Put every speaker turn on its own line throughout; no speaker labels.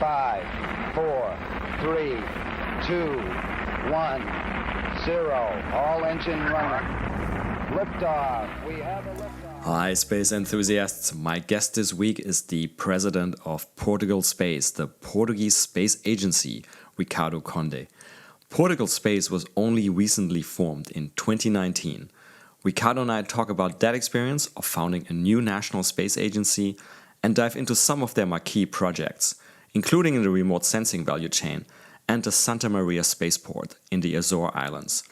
5, 4, 3, 2, 1, 0. All engine running. Liftoff. We have a liftoff.
Hi, space enthusiasts. My guest this week is the President of Portugal Space, the Portuguese Space Agency, Ricardo Conde. Portugal Space was only recently formed in 2019. Ricardo and I talk about that experience of founding a new national space agency and dive into some of their marquis projects, including in the remote sensing value chain and the Santa Maria Spaceport in the Azores Islands.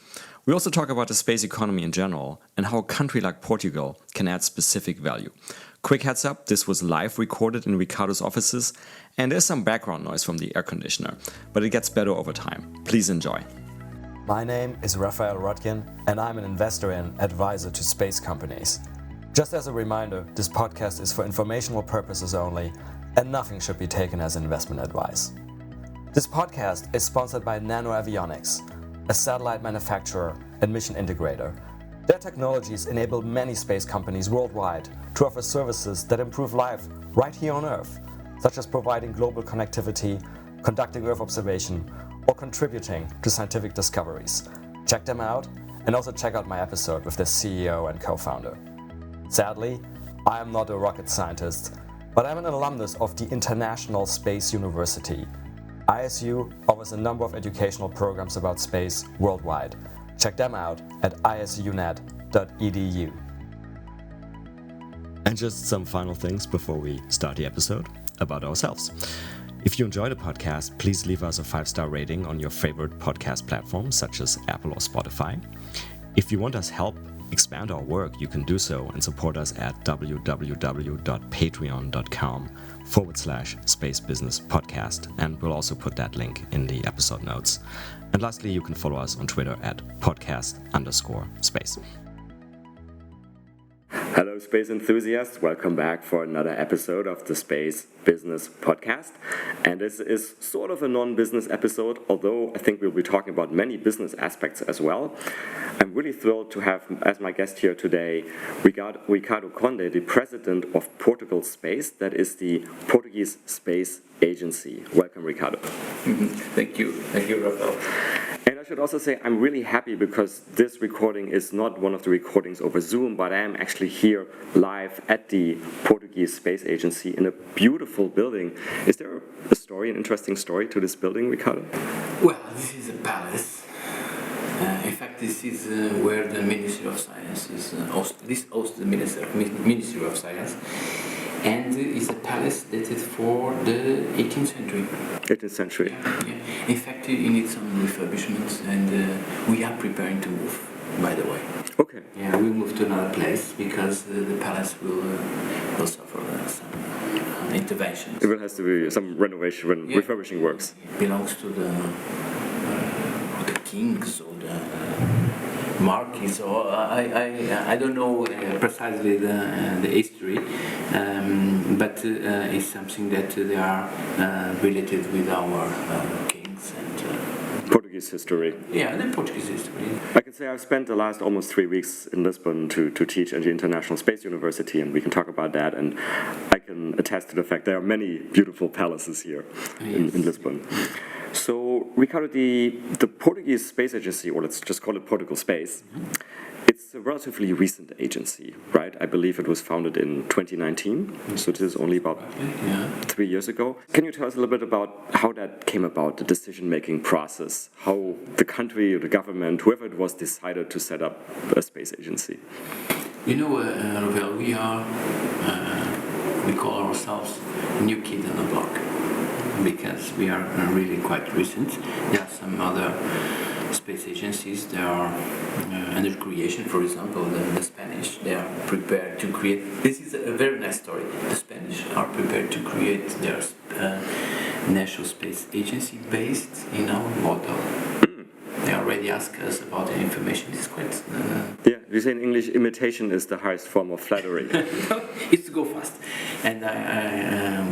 We also talk about the space economy in general and how a country like Portugal can add specific value. Quick heads up, this was live recorded in Ricardo's offices and there's some background noise from the air conditioner, but it gets better over time. Please enjoy.
My name is Raphael Rodkin and I'm an investor and advisor to space companies. Just as a reminder, this podcast is for informational purposes only and nothing should be taken as investment advice. This podcast is sponsored by Nano Avionics, a satellite manufacturer and mission integrator. Their technologies enable many space companies worldwide to offer services that improve life right here on Earth, such as providing global connectivity, conducting Earth observation, or contributing to scientific discoveries. Check them out and also check out my episode with their CEO and co-founder. Sadly, I am not a rocket scientist, but I'm an alumnus of the International Space University. ISU offers a number of educational programs about space worldwide. Check them out at isunet.edu.
And just some final things before we start the episode about ourselves. If you enjoy the podcast, please leave us a 5-star rating on your favorite podcast platforms such as Apple or Spotify. If you want us help expand our work, you can do so and support us at www.patreon.com/Space Business Podcast, and we'll also put that link in the episode notes. And lastly, you can follow us on Twitter at podcast_space. Hello, space enthusiasts. Welcome back for another episode of the Space Business Podcast. And this is sort of a non-business episode, although I think we'll be talking about many business aspects as well. I'm really thrilled to have as my guest here today Ricardo Conde, the President of Portugal Space, that is the Portuguese Space Agency. Welcome, Ricardo.
Thank you, Rafael.
And I should also say I'm really happy because this recording is not one of the recordings over Zoom, but I am actually here live at the Portuguese Space Agency in a beautiful building. Is there a story, an interesting story to this building, Ricardo?
Well, this is a palace. In fact, this is where the Ministry of Science is this hosts the Ministry of Science, and it's a palace dated for the 18th century.
18th century.
Yeah. In fact, it needs some refurbishments, and we are preparing to move, by the way.
Okay.
Yeah, we move to another place because the palace will suffer some interventions.
It will have to be some renovation, refurbishing works.
It belongs to the kings or the marquis, or I don't know precisely the history, but it's something that they are related with our kings and
Portuguese history.
Yeah, the Portuguese history.
I can say I've spent the last almost 3 weeks in Lisbon to teach at the International Space University, and we can talk about that, and I can attest to the fact there are many beautiful palaces here in Lisbon. So, Ricardo, the Portuguese Space Agency, or let's just call it Portugal Space, it's a relatively recent agency, right? I believe it was founded in 2019, so this is only about 3 years ago. Can you tell us a little bit about how that came about, the decision-making process, how the country or the government, whoever it was, decided to set up a space agency?
You know, Ravel, we call ourselves new kid on the block, because we are really quite recent. There are some other space agencies that are under creation. For example, the Spanish, they are prepared to create. This is a very nice story. The Spanish are prepared to create their national space agency based in our model. They already asked us about the information. It's quite...
Yeah, you say in English, imitation is the highest form of flattery.
It's to go fast. And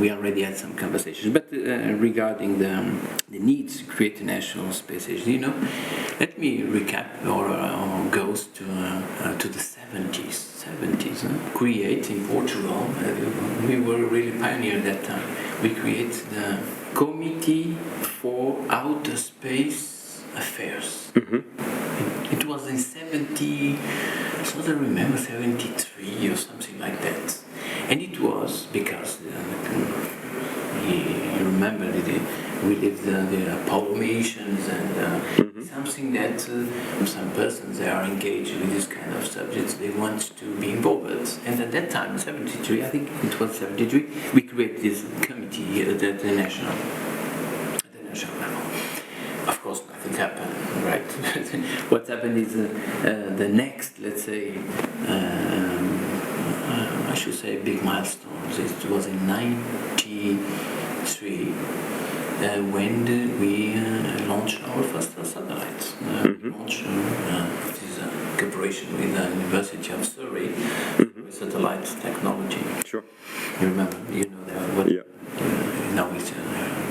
we already had some conversations. But regarding the need to create a national space agency, let me recap or goes to the 70s. Create in Portugal, we were really pioneer at that time. We created Committee for Outer Space Affairs. It was in 70, so I remember 73 or something like that. And it was because you remember that we lived the Apollo missions and something that some persons they are engaged with this kind of subjects, they want to be involved. And at that time, 73, I think it was 73, we created this committee at the national level. Of course, nothing happened, right? What happened is the next, let's say, I should say, big milestones. It was in 93 when we launched our first satellite. We launched this cooperation with the University of Surrey, satellite technology.
Sure.
You remember? You know that? What,
Yeah.
Now it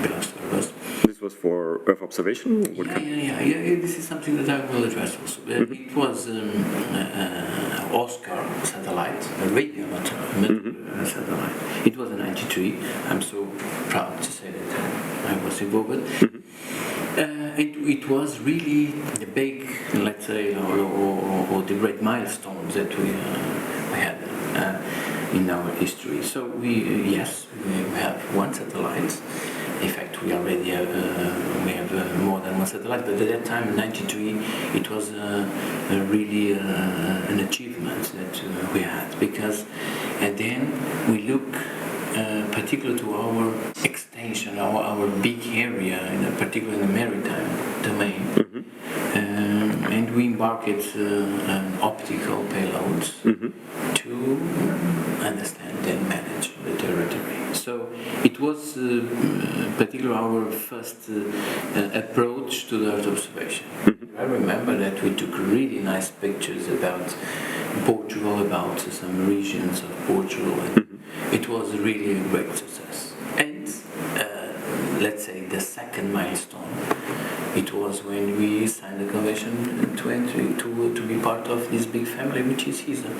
belongs to us.
This was for Earth observation?
Yeah. This is something that I will address also. It was Oscar satellite, a radio satellite. It was in 93. I'm so proud to say that I was involved. It was really the big, let's say, or the great milestones that we had in our history. So we have one satellite. In fact, we already have more than one satellite. But at that time, in '93, it was really an achievement that we had because, and then we look particular to our extension, our big area, particularly in the maritime domain, and we embarked optical payloads to understand and manage the territory. So it was particularly our first approach to the Earth observation. I remember that we took really nice pictures about Portugal, about some regions of Portugal, and it was really a great success. And let's say the second milestone, it was when we signed the convention to enter to be part of this big family, which is HISA.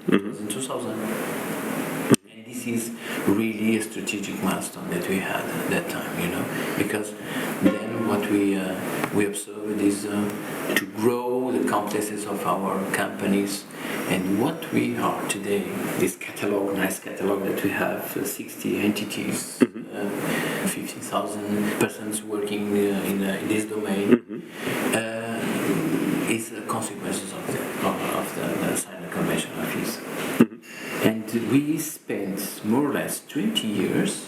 It was in 2000. And this is really a strategic milestone that we had at that time, because then what we observed is to grow the complexes of our companies and what we are today, this nice catalog that we have, 60 entities, 15,000 persons working in this domain, is the consequences of the signed convention of HISA. And we spent more or less 20 years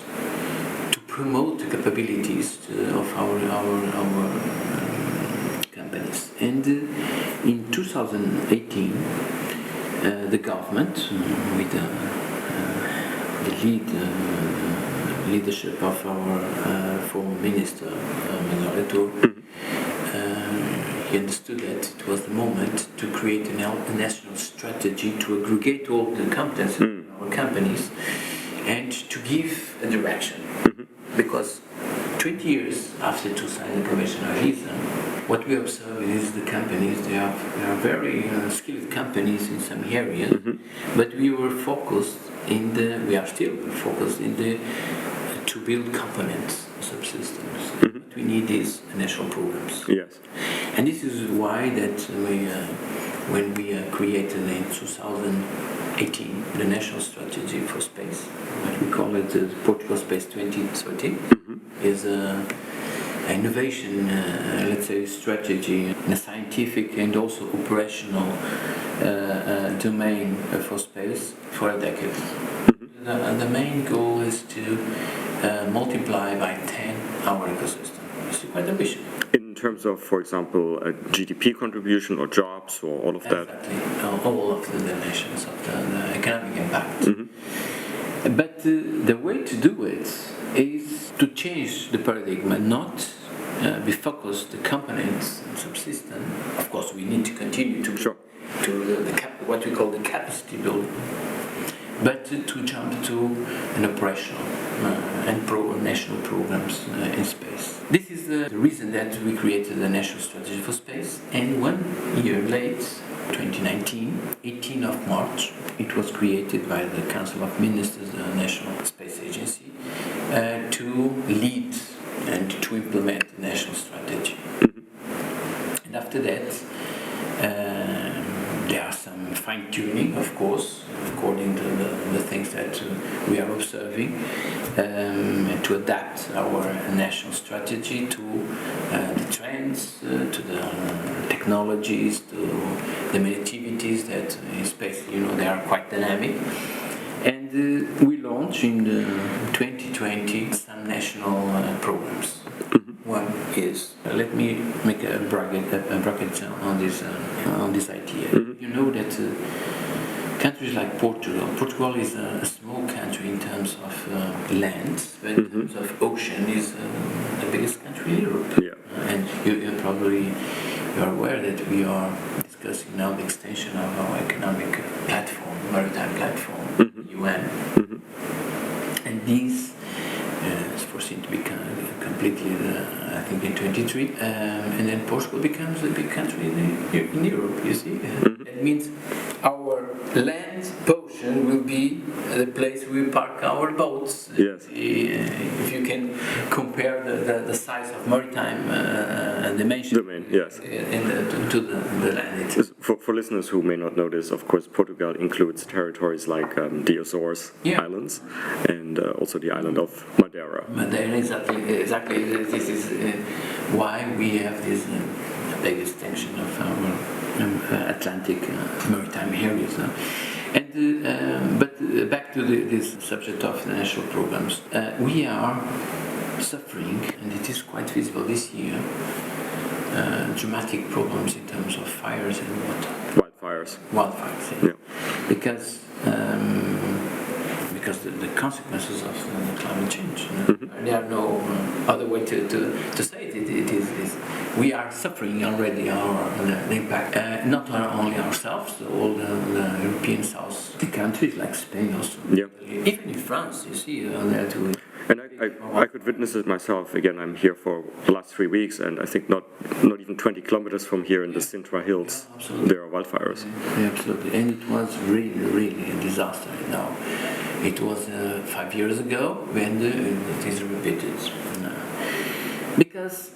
to promote the capabilities of our companies. And in 2018, the government, with the leadership of our former minister, he understood that it was the moment to create a national strategy to aggregate all the competencies in our companies and to give a direction. Because 20 years after to sign the convention of HISA, what we observe is the companies, they are very skilled companies in some areas, but we are still focused to build components, subsystems. What we need is national programs.
Yes.
And this is why that when we created in 2018 the national strategy for space, what we call it the Portugal Space 2030, is an innovation, let's say, strategy in a scientific and also operational domain for space for a decade. The main goal is to multiply by 10 our ecosystem. It's quite ambitious.
In terms of, for example, a GDP contribution or jobs or all of that?
Exactly, all of the dimensions of the economic impact. But the way to do it is to change the paradigm and not be focused the components and subsystem. Of course, we need to continue to what we call the capacity building, but to jump to an operational and national programs in space. This is the reason that we created the National Strategy for Space, and 1 year late, 2019, 18th of March, it was created by the Council of Ministers, the National Space Agency, to lead to adapt our national strategy to the trends, to the technologies, to the many activities that in space, they are quite dynamic. And we launched in 2020 some national programs. One is, let me make a bracket on this idea. You know that countries like Portugal is a small country in terms of land, but in terms of ocean is the biggest country in Europe.
Yeah.
And you probably are aware that we are discussing now the extension of our economic platform, maritime platform, UN. And these is foreseen to become completely, I think, in 23. And then Portugal becomes a big country in Europe, you see. That means our land portion will be the place we park our boats.
Yes.
If you can compare the size of maritime dimension
Yes.
to the land.
For listeners who may not know this, of course, Portugal includes territories like the Azores Islands and also the island of Madeira.
Madeira, exactly. This is why we have this big extension of our Atlantic maritime areas. But back to this subject of the national programs, we are suffering, and it is quite visible this year, dramatic problems in terms of fires and water. Wildfires, yeah. Because the consequences of climate change. There are no other way to say it. It is we are suffering already the impact. Not only ourselves, all the European South countries like Spain also.
Yeah.
Even in France, you see, too.
And I could witness it myself. Again, I'm here for the last 3 weeks, and I think not even 20 kilometers from here in the Sintra Hills, there are wildfires.
Yeah, absolutely. And it was really a disaster. Now, it was 5 years ago when it is repeated. Because,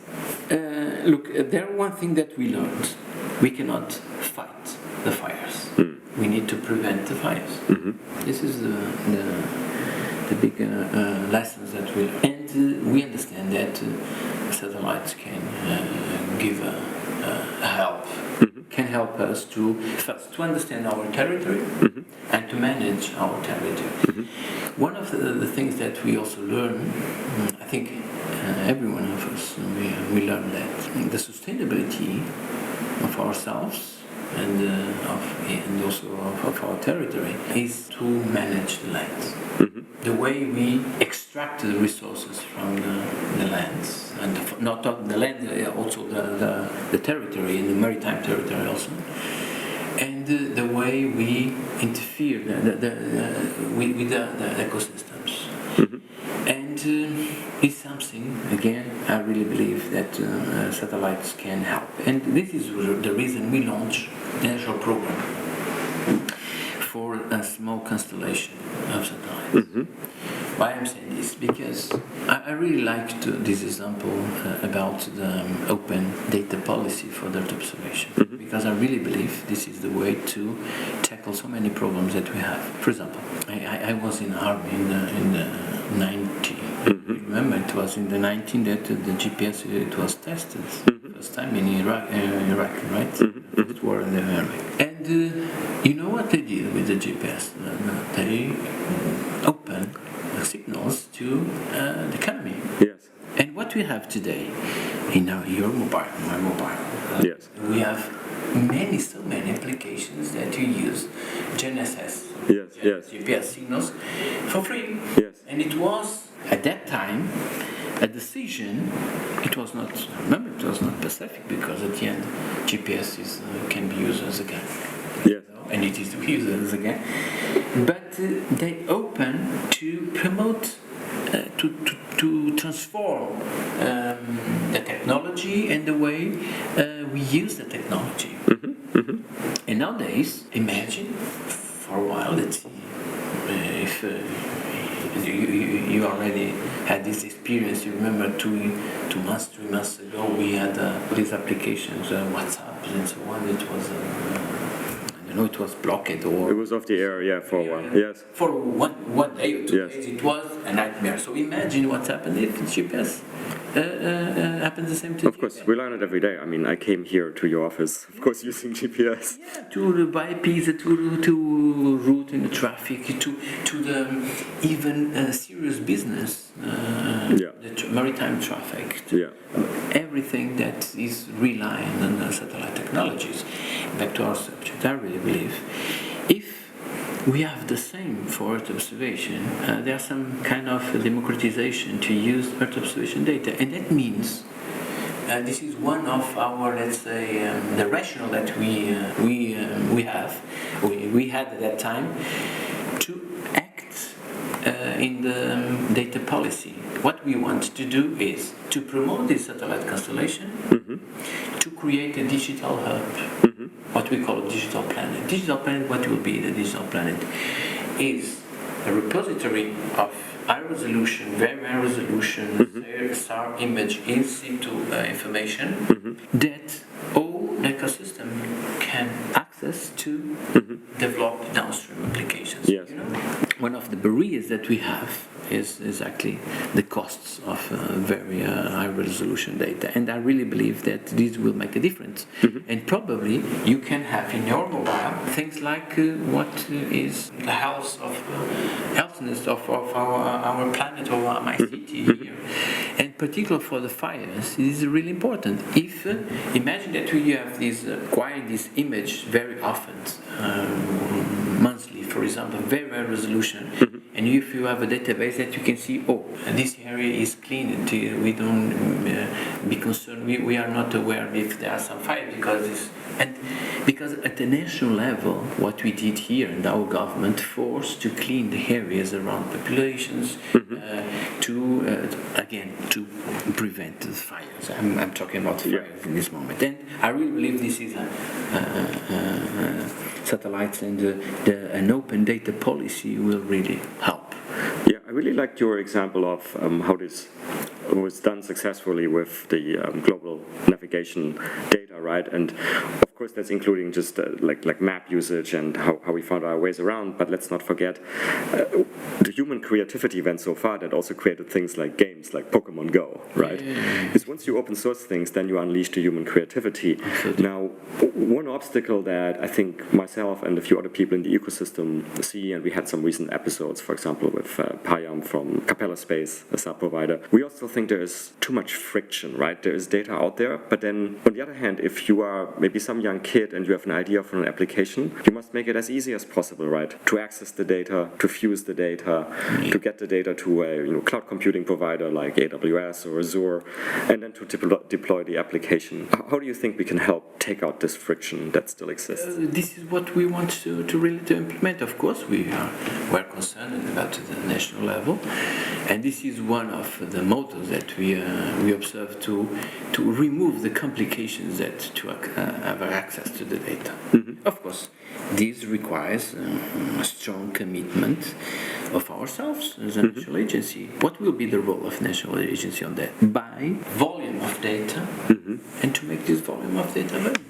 look, there one thing that we learned. We cannot fight the fires. We need to prevent the fires. This is the big lessons that we learn. And we understand that satellites can give a help, can help us to first to understand our territory and to manage our territory. One of the things that we also learn, I think every one of us, we learn that the sustainability of ourselves and also of our territory is to manage the land. The way we extract the resources from the lands, and not the land, also the territory and the maritime territory also, and the way we interfere with the ecosystems. And it's something, again, I really believe that satellites can help. And this is the reason we launched the national program for a small constellation of satellites. Why I'm saying this? Because I really liked this example about the open data policy for Earth observation. Because I really believe this is the way to tackle so many problems that we have. For example, I was in army in the 90. Remember, it was in the 19 that the GPS it was tested. First time in Iraq, right? First war in Iraq. And you know what they did with the GPS? They opened signals to the economy.
Yes.
And what we have today in your mobile, my mobile,
Yes.
we have so many applications that you use GNSS, GPS signals for free.
Yes.
And it was at that time a decision. It was not. Remember, it was not specific because at the end GPS can be used as a gun.
Yes.
And it is to be used as a gun. But they open to promote, to transform the technology and the way we use the technology. And nowadays, imagine for a while, let's see, if you already had this experience. You remember 3 months ago, we had these applications, WhatsApp and so on. It was don't know, it was blocked or...
It was off the air, yeah, for a while, yes.
For one day or 2
Yes.
days, it was a nightmare. So imagine what's happened if the GPS happens the same to
Of course, we learn it every day. I mean, I came here to your office, of course, using GPS.
Yeah, to buy pizza, to route in the traffic, to the even serious business, the maritime traffic, everything that is relying on satellite technologies. Back to our subject, I really believe if we have the same for Earth observation, there's some kind of democratization to use Earth observation data, and that means this is one of our, let's say, the rationale that we had at that time to act in the data policy. What we want to do is to promote this satellite constellation, to create a digital hub, what we call a digital planet. Digital planet, what will be the digital planet? Is a repository of high resolution, very high resolution, SAR image in situ information that all ecosystem can access to develop downstream applications.
Yes.
You know, one of the barriers that we have is exactly the costs of very high resolution data, and I really believe that this will make a difference. And probably you can have in your mobile things like what is the healthiness of our planet or my city here, and particularly for the fires, it is really important. If imagine that we have acquiring this image very often, monthly, for example, very high resolution, and if you have a database that you can see, this area is clean, we don't be concerned, we are not aware if there are some fires because at the national level, what we did here and our government forced to clean the areas around populations to prevent the fires. I'm talking about fires in this moment, and I really believe this is satellites and an open data policy will really help.
Yeah, I really liked your example of how this was done successfully with the global navigation data, right? And of course, that's including just like map usage and how we found our ways around. But let's not forget the human creativity went so far that also created things like games like Pokemon Go, right? Because once you open source things, then you unleash the human creativity.
Absolutely.
Now, one obstacle that I think myself and a few other people in the ecosystem see, and we had some recent episodes, for example, with Payam from Capella Space, a sub-provider, we also think there is too much friction, right? There is data out there, but then on the other hand, if you are maybe some young kid and you have an idea for an application, you must make it as easy as possible, right? To access the data, to fuse the data, to get the data to a cloud computing provider like AWS or Azure, and then to deploy the application. How do you think we can help take out this friction that still exists?
This is what we want to really implement. Of course, we're concerned about the national level, and this is one of the mottos that we observe to remove the complications that to have access to the data. Of course, this requires a strong commitment of ourselves as a national agency. What will be the role of national agency on that? By volume of data, and to make this volume of data available.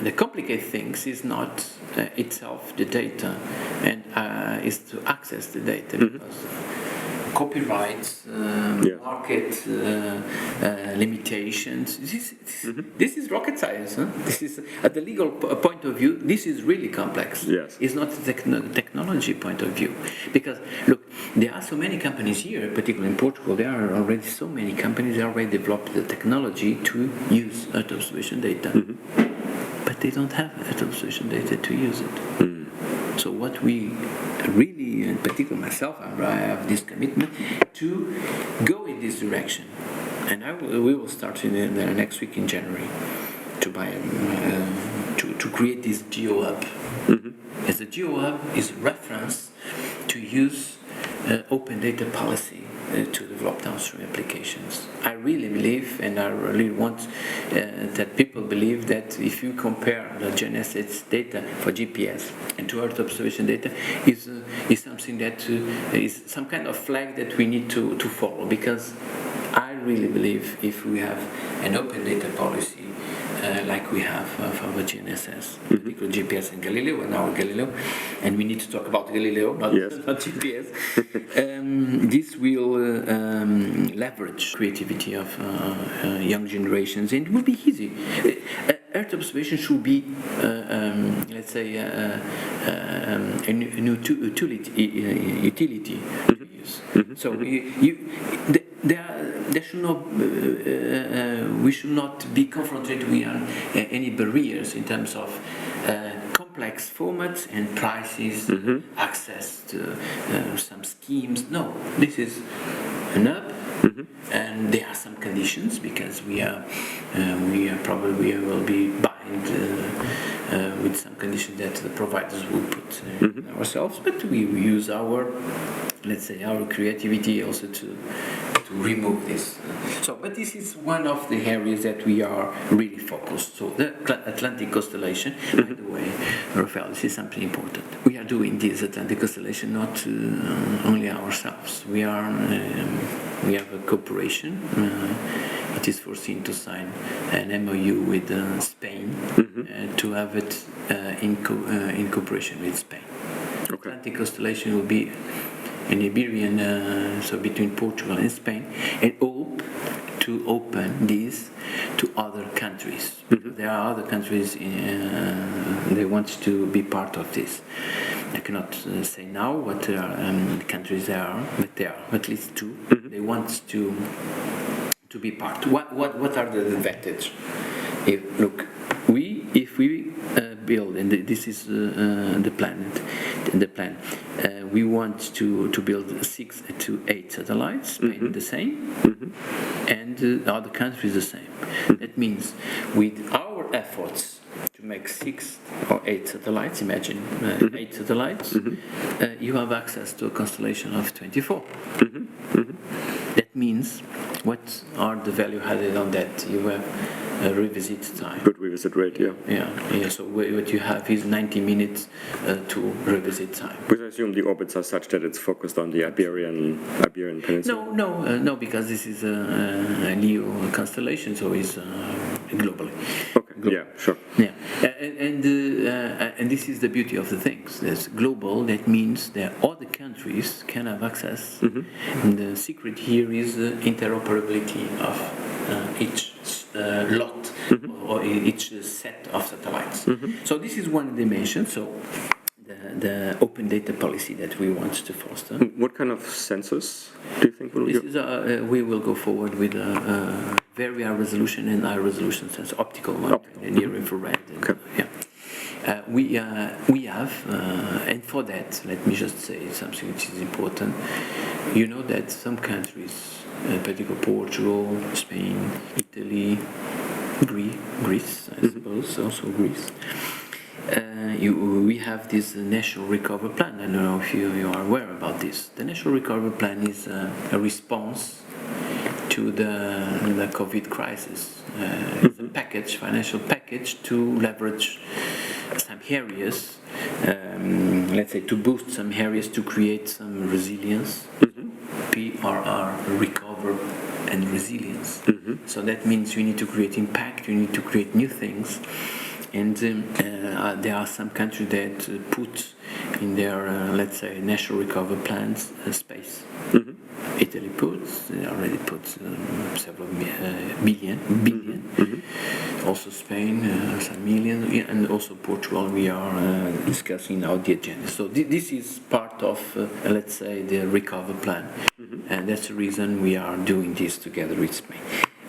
The complicated things is not itself the data, and is to access the data, because copyrights, market limitations. This is rocket science. This is at the legal point of view. This is really complex.
Yes.
It's not the technology point of view, because look, there are so many companies here, particularly in Portugal. There are already so many companies that already developed the technology to use Earth observation data, but they don't have Earth observation data to use it. So what we really, in particular myself, I have this commitment to go in this direction, and we will start in the next week in January to create this GeoHub. As a GeoHub is a reference to use open data policy to develop downstream applications. I really believe, and I really want that people believe, that if you compare the GNSS data for GPS and to Earth observation data, is something that is some kind of flag that we need to follow, because I really believe if we have an open data policy, like we have for the GNSS, particularly GPS and Galileo, and now Galileo, and we need to talk about Galileo, not GPS. This will leverage creativity of young generations, and it will be easy. Earth observation should be, let's say, an utility to use. So there should not, we should not be confronted with any barriers in terms of complex formats and prices, access to some schemes. No, this is an hub. And there are some conditions because we probably will be bind with some conditions that the providers will put ourselves, but we use our, let's say, our creativity also to remove this. So, but this is one of the areas that we are really focused. So the Atlantic constellation, by the way, Rafael, this is something important. We are doing this Atlantic constellation not only ourselves. We have a cooperation. It is foreseen to sign an MOU with Spain to have it in cooperation with Spain.
Okay.
Atlantic constellation will be an Iberian, so between Portugal and Spain, and hope to open this to other countries. There are other countries they want to be part of this. I cannot say now what countries there are, but there are at least two. They want to be part. What are the advantages? If we build, and this is the plan. We want to build 6 to 8 satellites, Spain the same, and other countries the same. That means with our efforts to make 6 or 8 satellites, imagine 8 satellites, you have access to a constellation of 24. That means what are the value added on that? You have a revisit time.
Good revisit rate, yeah.
Yeah. So what you have is 90 minutes to revisit time.
Because I assume the orbits are such that it's focused on the Iberian Peninsula.
No, because this is a LEO constellation, so it's globally.
Okay. Yeah, sure.
Yeah, and this is the beauty of the things. There's global. That means that other countries can have access. And the secret here is the interoperability of each lot or each set of satellites. So this is one dimension. So the open data policy that we want to foster.
What kind of sensors do you think will be?
We will go forward with very high resolution and high resolution sensor, optical one, near infrared. We have, and for that, let me just say something which is important. You know that some countries, particularly Portugal, Spain, Italy, Greece, I suppose, also Greece. We have this National Recovery Plan. I don't know if you are aware about this. The National Recovery Plan is a response to the COVID crisis. It's a financial package to leverage some areas, let's say to boost some areas to create some resilience. PRR, recover and resilience. So that means you need to create impact, you need to create new things. And there are some countries that put in their, let's say, national recovery plans space. Italy they already put several billion. Also Spain, some million, and also Portugal. We are discussing now the agenda. So this is part of, let's say, the recovery plan, and that's the reason we are doing this together with Spain.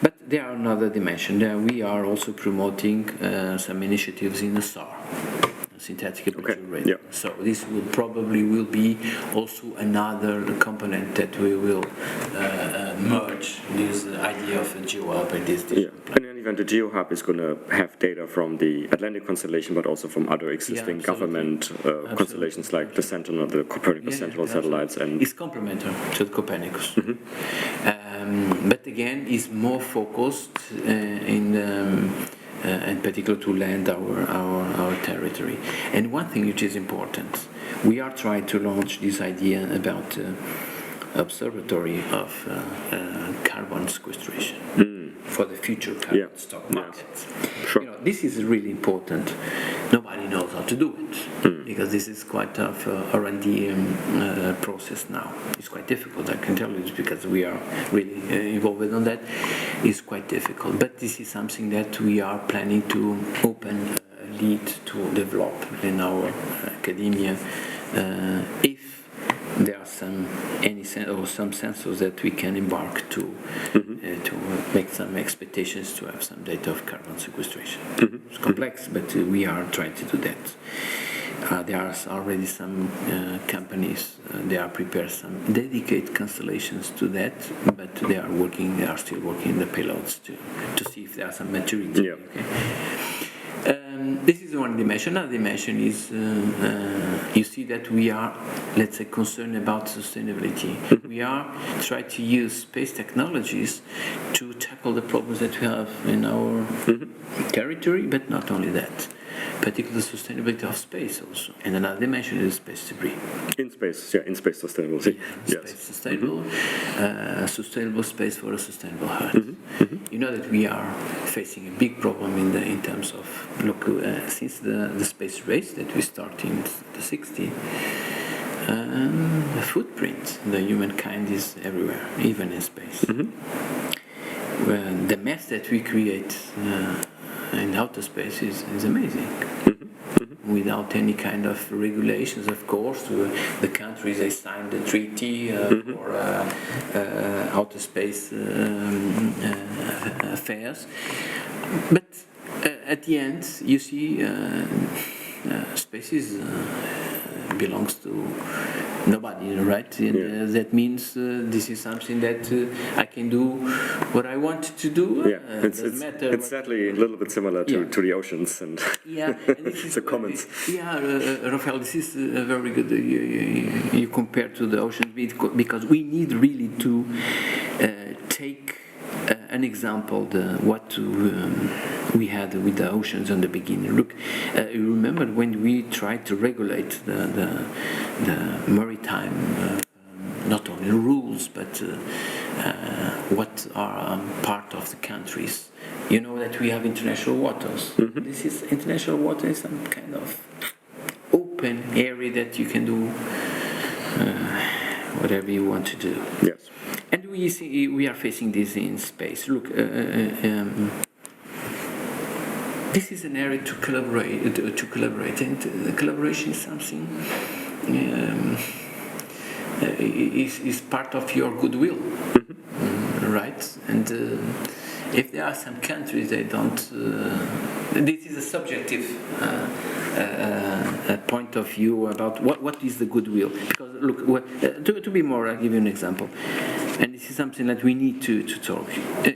But there are another dimension. We are also promoting some initiatives in the SAR, synthetic aperture radar. So this will probably be also another component that we will merge this idea of a GeoHub and this.
And then even the GeoHub is going to have data from the Atlantic constellation, but also from other existing government constellations like the Sentinel, the Copernicus Sentinel satellites, and
it's complementary to the Copernicus. But again, is more focused in particular to land our territory. And one thing which is important, we are trying to launch this idea about observatory of carbon sequestration for the future carbon stock markets.
Sure.
This is really important. Nobody knows how to do it because this is quite a R&D process now. It's quite difficult, I can tell you, because we are really involved on that. It's quite difficult, but this is something that we are planning to open a lead to develop in our academia. If there are some sensors that we can embark to make some expectations to have some data of carbon sequestration. It's complex, but we are trying to do that. There are already some companies. They are prepared some dedicated constellations to that, but they are still working the payloads to see if there are some maturity.
Yeah.
Okay? This is one dimension. Another dimension is you see that we are, let's say, concerned about sustainability. We are trying to use space technologies to tackle the problems that we have in our territory, but not only that, particularly the sustainability of space also. And another dimension is space debris.
In space sustainability.
Space sustainable, sustainable space for a sustainable Earth. You know that we are facing a big problem in terms of since the space race that we started in the 60s. The footprint, the humankind is everywhere, even in space. The mess that we create in outer space is amazing. Without any kind of regulations, of course, the countries they signed the treaty for outer space affairs, but at the end, you see, space belongs to nobody, right? And, that means this is something that I can do what I want to do.
It's sadly a little bit similar to the oceans and
and this is
the commons.
Rafael, this is very good. You compare to the oceans because we need really to take an example what we had with the oceans in the beginning. Look, you remember when we tried to regulate the maritime, not only rules, but what are part of the countries. You know that we have international waters. This is international water is some kind of open area that you can do whatever you want to do.
Yes.
And we see we are facing this in space. Look, this is an area to collaborate, and collaboration is something is part of your goodwill, right? And if there are some countries they don't, this is a subjective point of view about what is the goodwill. Because look, to be more, I'll give you an example. And this is something that we need to talk.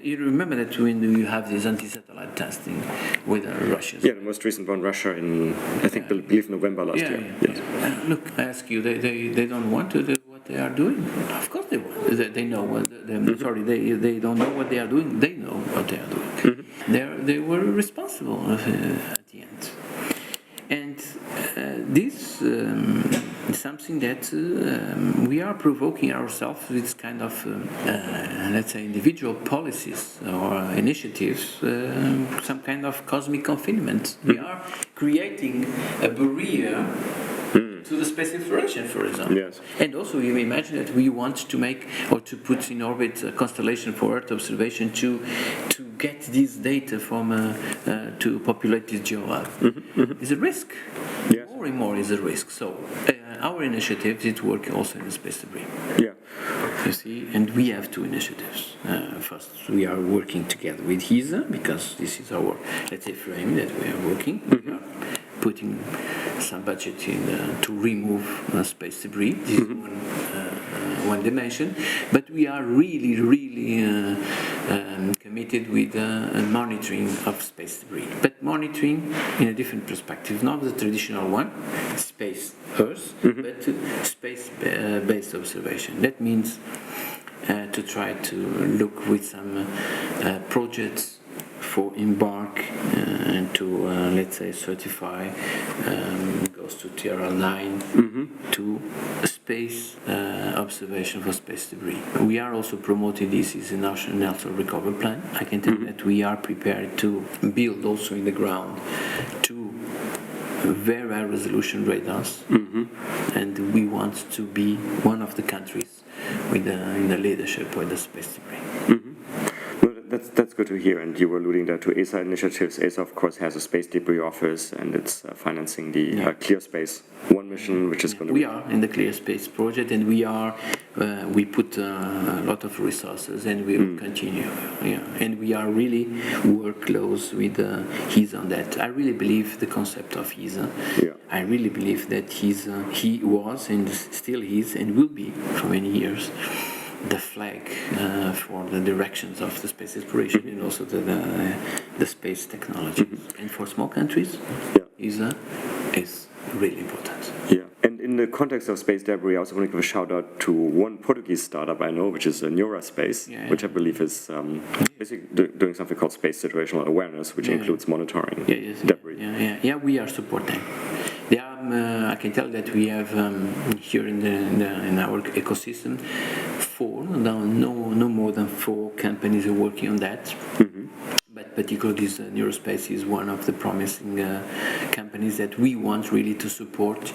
You remember that when you have this anti-satellite testing with the Russians?
Yeah, the most recent one, Russia, in I believe November last year.
Yes. Look, I ask you, they don't want to do what they are doing. Of course they want. They know what. They don't know what they are doing. They know what they are doing. They were responsible at the end. And this is something that we are provoking ourselves with kind of, let's say, individual policies or initiatives, some kind of cosmic confinement. We are creating a barrier to the space exploration, for example.
Yes.
And also, you imagine that we want to make or to put in orbit a constellation for Earth observation to get this data from to populate this geolab. It's a risk.
Yes.
More and more is a risk. So our initiative is to work also in the space debris.
Yeah.
You see, and we have two initiatives. First, we are working together with HISA because this is our, let's say, frame that we are working. We are putting some budget in to remove space debris. This is one dimension, but we are really committed with monitoring of space debris. But monitoring in a different perspective, not the traditional one, space Earth, but space-based observation. That means to try to look with some projects for embark and to let's say certify goes to TRL 9 to space observation for space debris. We are also promoting this as a national recovery plan. I can tell you that we are prepared to build also in the ground two very high resolution radars, and we want to be one of the countries with in the leadership with the space debris.
That's good to hear, and you were alluding there to ESA initiatives. ESA, of course, has a space debris office, and it's financing the Clear Space 1 mission, which is going to
We are in the Clear Space project, and we put a lot of resources, and we will continue. And we are really work close with ESA on that. I really believe the concept of ESA. I really believe that he was and still is and will be for many years the flag for the directions of the space exploration and also the space technology. And for small countries, ESA is really important.
And in the context of space debris, I also want to give a shout out to one Portuguese startup I know, which is Neura Space, which I believe is basically doing something called space situational awareness, which includes monitoring debris.
We are supporting. I can tell that we have here in our ecosystem no more than 4 companies are working on that. But particularly this Neurospace is one of the promising companies that we want really to support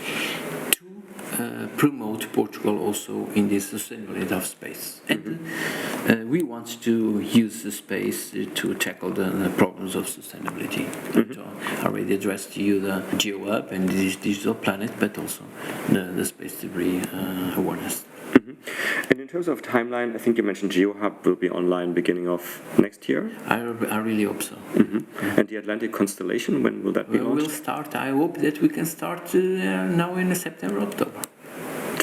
to promote Portugal also in the sustainability of space. And we want to use the space to tackle the problems of sustainability. I already addressed to you the GeoHub and the Digital Planet, but also the space debris awareness.
And in terms of timeline, I think you mentioned GeoHub will be online beginning of next year?
I really hope so.
And the Atlantic Constellation, when will that be launched?
We'll start, I hope that we can start now in September, October.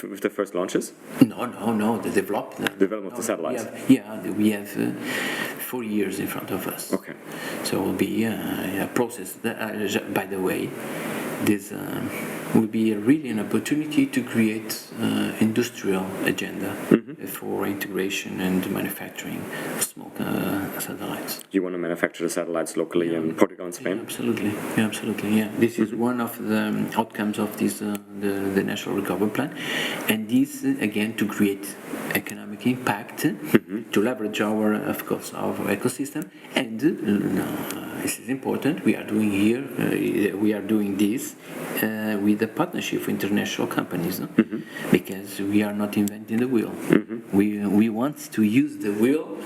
With the first launches?
No, the development
of the satellites.
We have 4 years in front of us.
Okay.
So it will be a process. By the way, this will be really an opportunity to create industrial agenda for integration and manufacturing of small satellites.
You want to manufacture the satellites locally in Portugal and Spain?
Absolutely. This is one of the outcomes of this the National Recovery Plan, and this again to create economic impact, to leverage our ecosystem, and this is important. We are doing this with a partnership with international companies, because we are not inventing the wheel. We want to use the wheel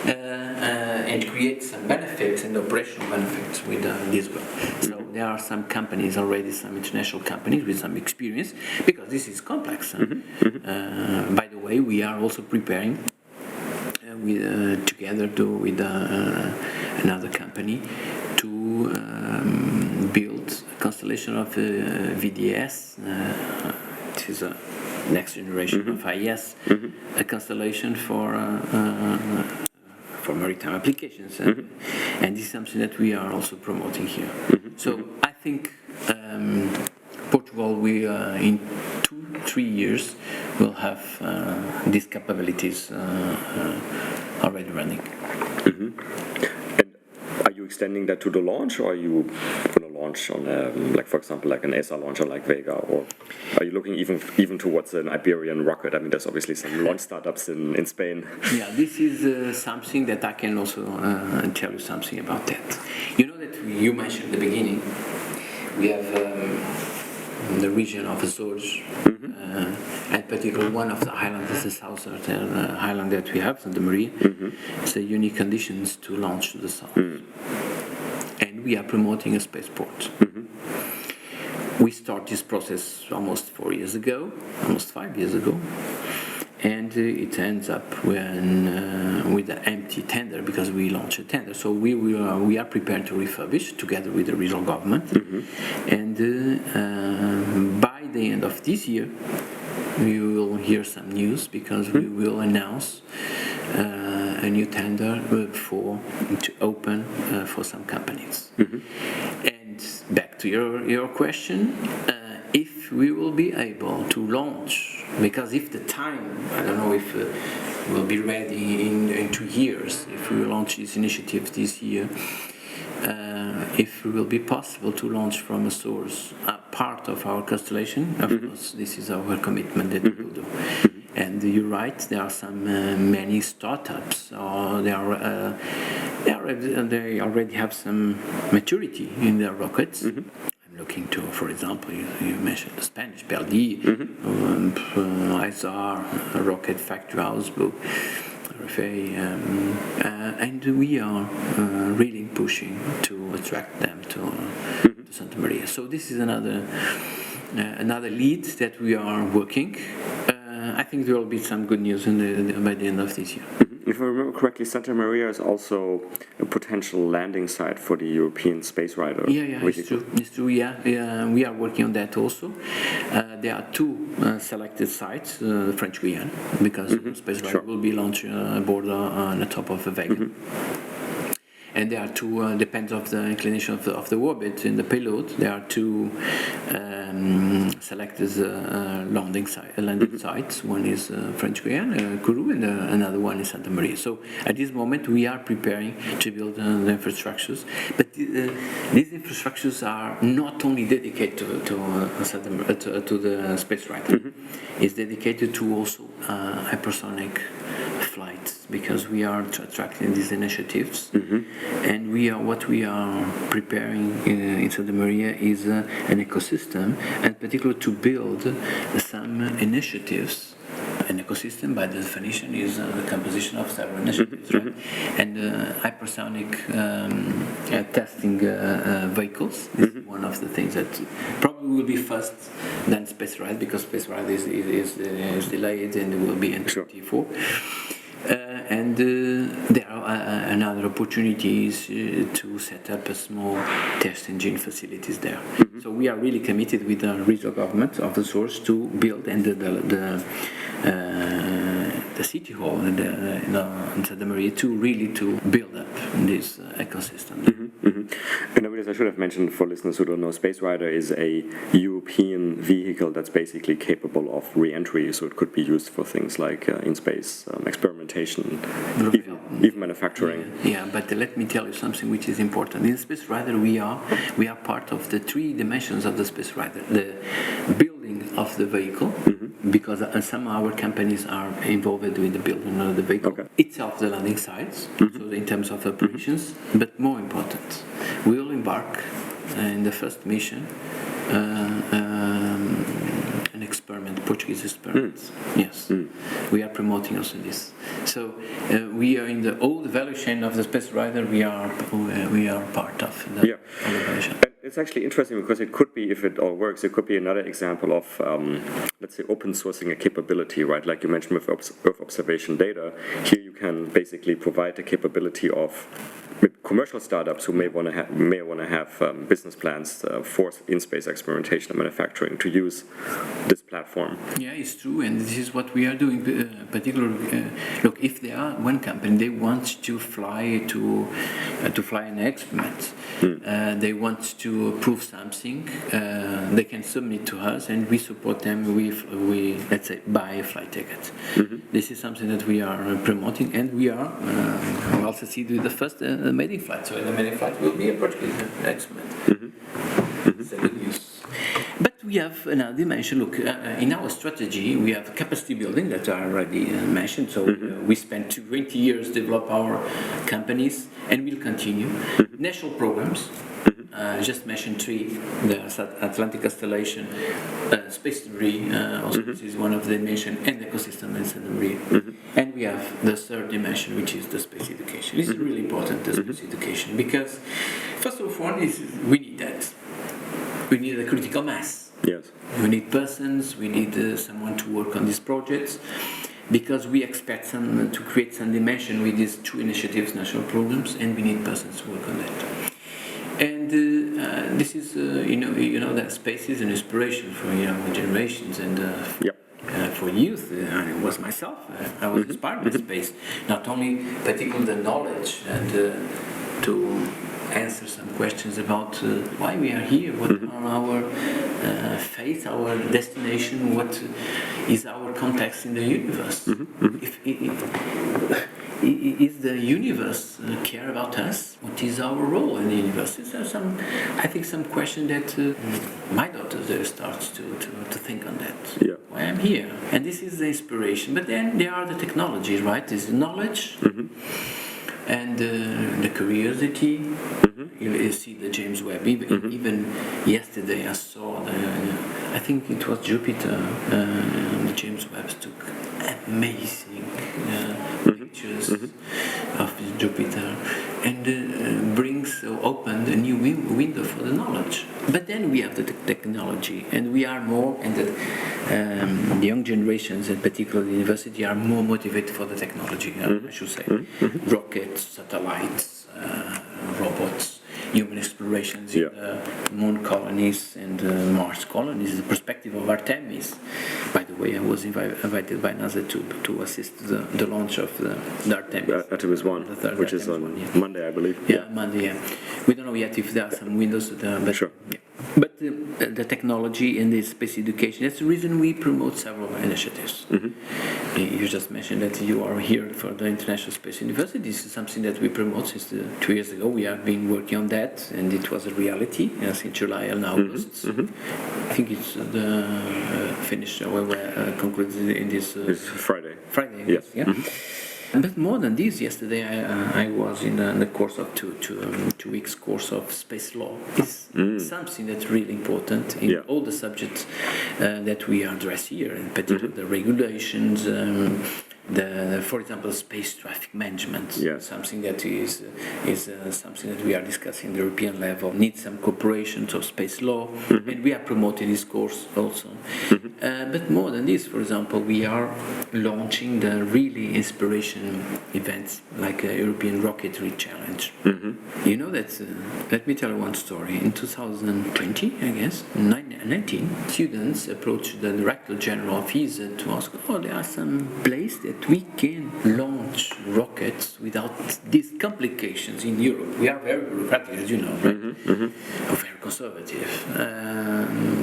and create some benefits and operational benefits with this wheel. So there are some companies already, some international companies with some experience, because this is complex. By the way, we are also preparing together with another company to build a constellation of VDS, which is a next generation of IS, a constellation for maritime applications, and this is something that we are also promoting here. So I think Portugal will in 2-3 years will have these capabilities already running.
And are you extending that to the launch, or are you going to launch on for example, like an ESA launcher like Vega, or are you looking even towards an Iberian rocket? I mean, there's obviously some launch startups in Spain.
This is something that I can also tell you something about that. You know that you mentioned at the beginning, we have the region of Azores, and particularly one of the islands is the southern island that we have, Santa Maria. It's a unique conditions to launch to the south. And we are promoting a spaceport. We started this process almost 4 years ago, almost 5 years ago, and it ends up with an empty tender because we launched a tender. So we are prepared to refurbish together with the regional government, and by the end of this year, we will hear some news because we will announce a new tender to open for some companies. And back to your question, if we will be able to launch, because if the time, I don't know if we'll be ready in 2 years, if we will launch this initiative this year, if it will be possible to launch from a source up part of our constellation. Of course, this is our commitment that we will do. And you're right, there are some many startups, or they already have some maturity in their rockets. I'm looking to, for example, you mentioned the Spanish Perdi, ISAR, Rocket Factory Augsburg, and we are really pushing to attract them to Santa Maria. So this is another lead that we are working. I think there will be some good news by the end of this year.
If I remember correctly, Santa Maria is also a potential landing site for the European Space Rider.
Yeah, it's true. It's true. Yeah, we are working on that also. There are two selected sites, French Guiana, because Space Rider will be launched aboard on the top of a wagon. And there are two, depends of the inclination of the orbit in the payload. There are two selected landing sites. One is French Guiana, Kourou, and another one is Santa Maria. So at this moment we are preparing to build the infrastructures, but these infrastructures are not only dedicated to the Space Rider. It's dedicated to also hypersonic flights, because we are attracting these initiatives, and what we are preparing in Santa Maria is an ecosystem, and particularly to build some initiatives. An ecosystem, by definition, is the composition of several initiatives, right? And hypersonic testing vehicles is one of the things that probably will be first than Space Ride, because Space Ride is delayed and will be in 2024. And there are another opportunities to set up a small test engine facilities there. So we are really committed with the regional government of the Azores to build, and the city hall in Santa Maria to build up this ecosystem.
And I should have mentioned for listeners who don't know, Space Rider is a European vehicle that's basically capable of re-entry, so it could be used for things like in-space experimentation, even manufacturing.
Yeah, but let me tell you something which is important. In Space Rider, we are part of the three dimensions of the Space Rider: the building of the vehicle, because some of our companies are involved with the building of the vehicle itself, the landing sites, so in terms of operations. But more important, we will embark in the first mission an experiment, Portuguese experiments. Yes, we are promoting also this. So we are in the old value chain of the Space Rider. We are part of the value chain.
It's actually interesting because it could be, if it all works, it could be another example of, let's say, open sourcing a capability, right? Like you mentioned with Earth observation data. Here you can basically provide the capability of commercial startups who may want to have business plans for in-space experimentation and manufacturing to use this platform.
Yeah, it's true, and this is what we are doing. Particularly, look, if there are one company they want to fly an experiment, they want to prove something, they can submit to us, and we support them. We let's say buy a flight ticket. This is something that we are promoting, and we are also see the first maiden flight. So the maiden flight will be a Portuguese experiment. It's a good news. But we have another dimension. Look, in our strategy, we have capacity building that I already mentioned. So we spent 20 years to develop our companies, and we'll continue. National programs. Just mentioned three: the Atlantic Constellation, Space Debris, also this is one of the dimensions, and ecosystem in Santa Maria. And we have the third dimension, which is the space education. This is really important, the space education, because first of all, we need that. We need a critical mass.
Yes.
We need persons. We need someone to work on these projects, because we expect to create some dimension with these two initiatives, national programs, and we need persons to work on that. And this is, that space is an inspiration for younger generations, and for youth. I was myself. I was inspired by space, not only particularly the knowledge and to answer some questions about why we are here, what are our fate, our destination, what is our context in the universe. is the universe care about us? What is our role in the universe? There are some questions that my daughter there starts to think on that.
Yeah.
Why I'm here, and this is the inspiration. But then there are the technologies, right? There's the knowledge and the curiosity. You see the James Webb. Even yesterday I saw I think it was Jupiter. The James Webb took amazing pictures of Jupiter, and opened a new window for the knowledge. But then we have the technology, and we are more, and the young generations, and particularly the university, are more motivated for the technology. I should say, rockets, satellites, robots, human explorations in the moon colonies and Mars colonies. The perspective of Artemis. By the way, I was invited by NASA to assist the launch of the Artemis.
Artemis 1, which is on Monday, I believe.
Yeah, Monday. Yeah. We don't know yet if there are some windows, but
sure.
Yeah. But the technology and the space education, that's the reason we promote several initiatives. You just mentioned that you are here for the International Space University. This is something that we promote since 2 years ago. We have been working on that, and it was a reality since July and August. I think it's finished, concluded in this
It's Friday.
Friday,
Yes.
Yeah. But more than this, yesterday I was in the course of 2 weeks course of space law. It's something that's really important in all the subjects that we address here, in particular the regulations, for example, space traffic management. Something that is something that we are discussing at the European level. Needs some cooperation of space law, and we are promoting this course also. But more than this, for example, we are launching the really inspiration events like a European Rocketry Challenge. You know that, let me tell you one story. In 2020, I guess, 19 students approached the Director General of ESA to ask, there are some places that we can launch rockets without these complications in Europe. We are very bureaucratic, as you know, right? Very conservative.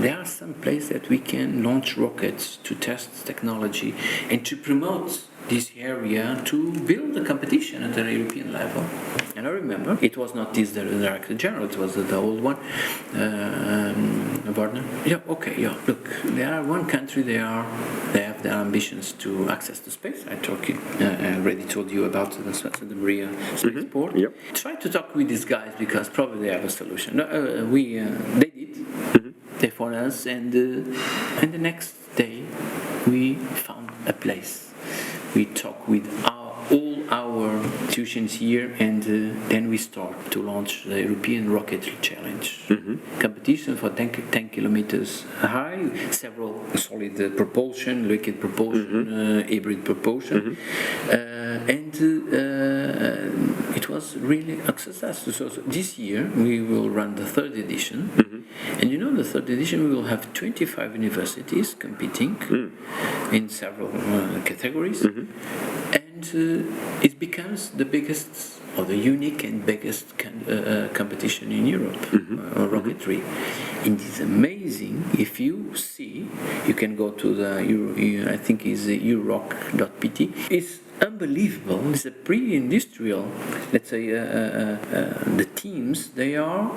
There are some places that we can launch rockets to test technology and to promote this area to build a competition at the European level. And I remember it was not this the Director General, it was the old one, Warner. Look, there are one country they have their ambitions to access to space. I already told you about the Santa Maria Spaceport. Try to talk with these guys because probably they have a solution. They did. They found us, and the next day we found a place. We talk with all our institutions here, and then we start to launch the European Rocketry Challenge. Competition for 10 kilometers high, several solid propulsion, liquid propulsion, hybrid propulsion, and it was really a success. So this year we will run the third edition. And the third edition we will have 25 universities competing in several categories, and it becomes the biggest or the unique and biggest competition in Europe, rocketry. It is amazing. If you see, you can go to the I think it's euroc.pt. It's unbelievable. It's a pre-industrial, let's say, the teams, they are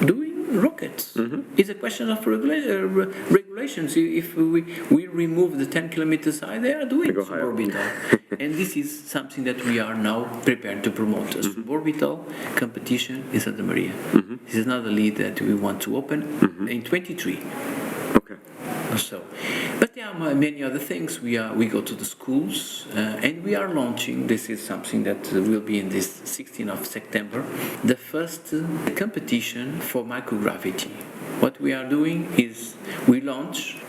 doing rockets. It's a question of regulations. If we remove the 10 kilometers high, they are doing suborbital. And this is something that we are now prepared to promote. A suborbital competition in Santa Maria. This is another lead that we want to open in 23. So, but there are many other things. We go to the schools, and we are launching. This is something that will be in this 16th of September. The first competition for microgravity. What we are doing is we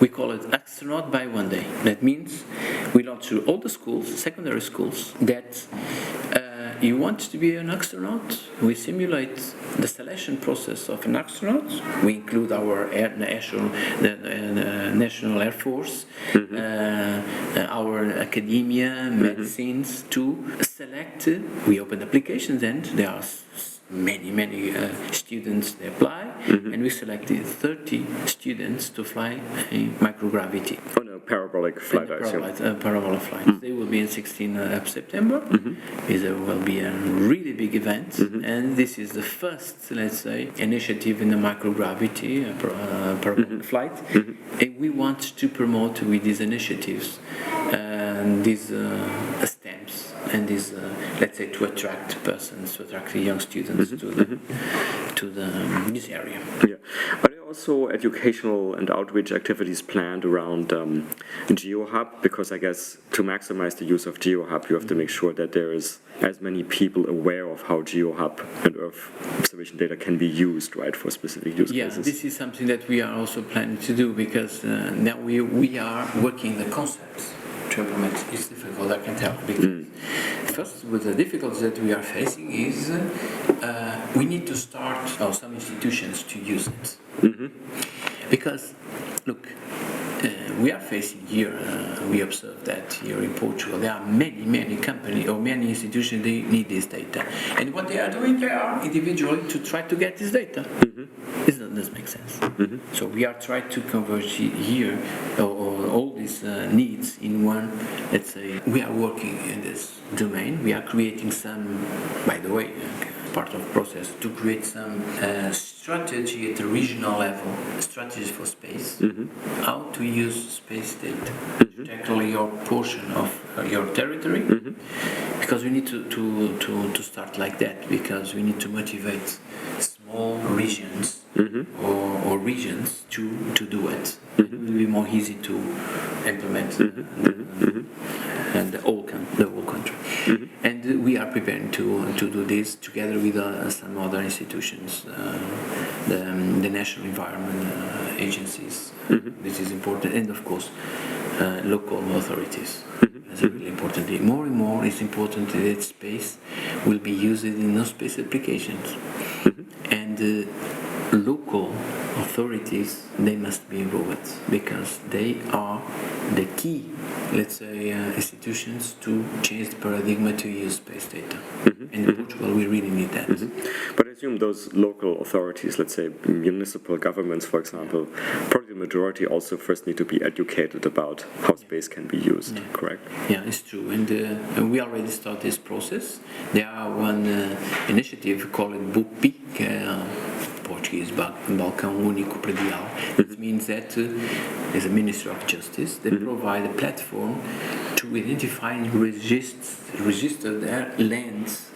call it astronaut by one day. That means we launch to all the schools, secondary schools, that you want to be an astronaut. We simulate the selection process of an astronaut. We include our National Air Force, our academia, medicines to select. We open applications, and there are many students they apply, and we selected 30 students to fly a microgravity.
On a parabolic flight, I assume.
Parabolic flight. They will be in 16th of September. There will be a really big event, and this is the first, let's say, initiative in the microgravity parabolic flight. And we want to promote with these initiatives these stamps and these, let's say, to attract persons, to attract young students to this area.
Yeah. Are there also educational and outreach activities planned around GeoHub? Because I guess to maximize the use of GeoHub, you have to make sure that there is as many people aware of how GeoHub and Earth observation data can be used, right, for specific use cases.
Yeah, this is something that we are also planning to do, because now we are working the concepts to implement. It's difficult, I can tell, because first, with the difficulties that we are facing is we need to start some institutions to use it. Because, look, we are facing here, we observe that here in Portugal, there are many companies or many institutions, they need this data. And what they are doing, they are individually to try to get this data. This doesn't make sense. So we are trying to converge here all these needs in one, let's say, we are working in this domain. We are creating some, by the way, part of the process, to create some strategy at the regional level, strategies for space, how to use space data, particularly your portion of your territory, because we need to start like that, because we need to motivate small regions or regions to do it. It will be more easy to implement and the whole country. And we are preparing to do this together with some other institutions, the national environment agencies. This is important, and of course local authorities. That's really important. More and more it's important that space will be used in no space applications, and local authorities, they must be involved, because they are the key, let's say, institutions to change the paradigm to use space data. In Portugal, we really need that.
But I assume those local authorities, let's say municipal governments, for example, probably the majority also first need to be educated about how space can be used, correct?
Yeah, it's true. And we already started this process. There are one initiative called BUPI, Portuguese Balcão Único Predial. It means that as a Ministry of Justice, they provide a platform to identify and register their lands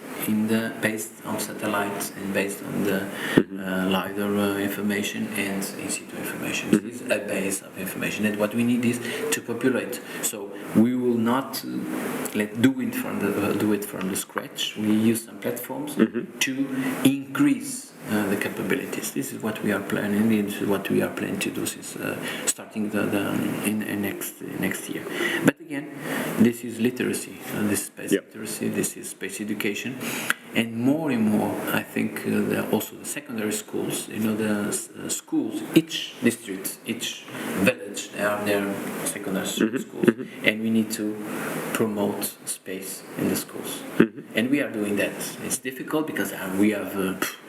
based on satellites and based on the LiDAR information and in situ information. This is a base of information, and what we need is to populate. So we will not do it from the scratch. We use some platforms to increase the capabilities. This is what we are planning. This is what we are planning to do since starting in next year. But again, this is literacy. This is space literacy. This is space education, and more, I think also the secondary schools. The schools, each district, each village, they have their secondary schools, and we need to promote space in the schools. And we are doing that. It's difficult because we have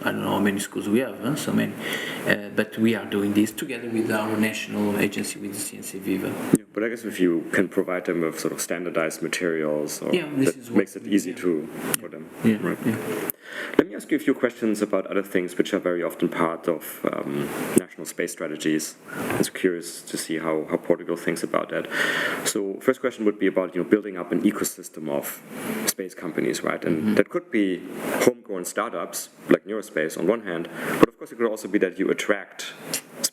I don't know how many schools we have, so many, but we are doing this together with our national agency, with the Ciência Viva.
Yeah, but I guess if you can provide them with sort of standardized materials, that makes it easy for them. Right. Let me ask you a few questions about other things which are very often part of national space strategies. I was curious to see how Portugal thinks about that. So first question would be about building up an ecosystem of space companies, right? And that could be homegrown startups like Neurospace on one hand, but of course it could also be that you attract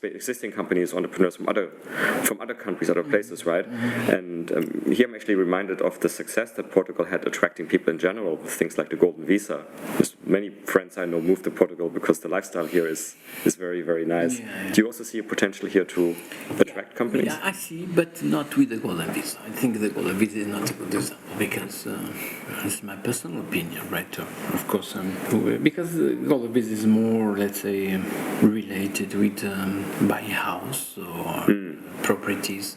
existing companies, entrepreneurs from other countries, other places, right? And here I'm actually reminded of the success that Portugal had attracting people in general with things like the Golden Visa. There's many friends I know moved to Portugal because the lifestyle here is very, very nice. Do you also see a potential here to attract companies?
Yeah, I see, but not with the Golden Visa. I think the Golden Visa is not a good example, because it's my personal opinion, right? Of course, because the Golden Visa is more, let's say, related with buying a house or properties.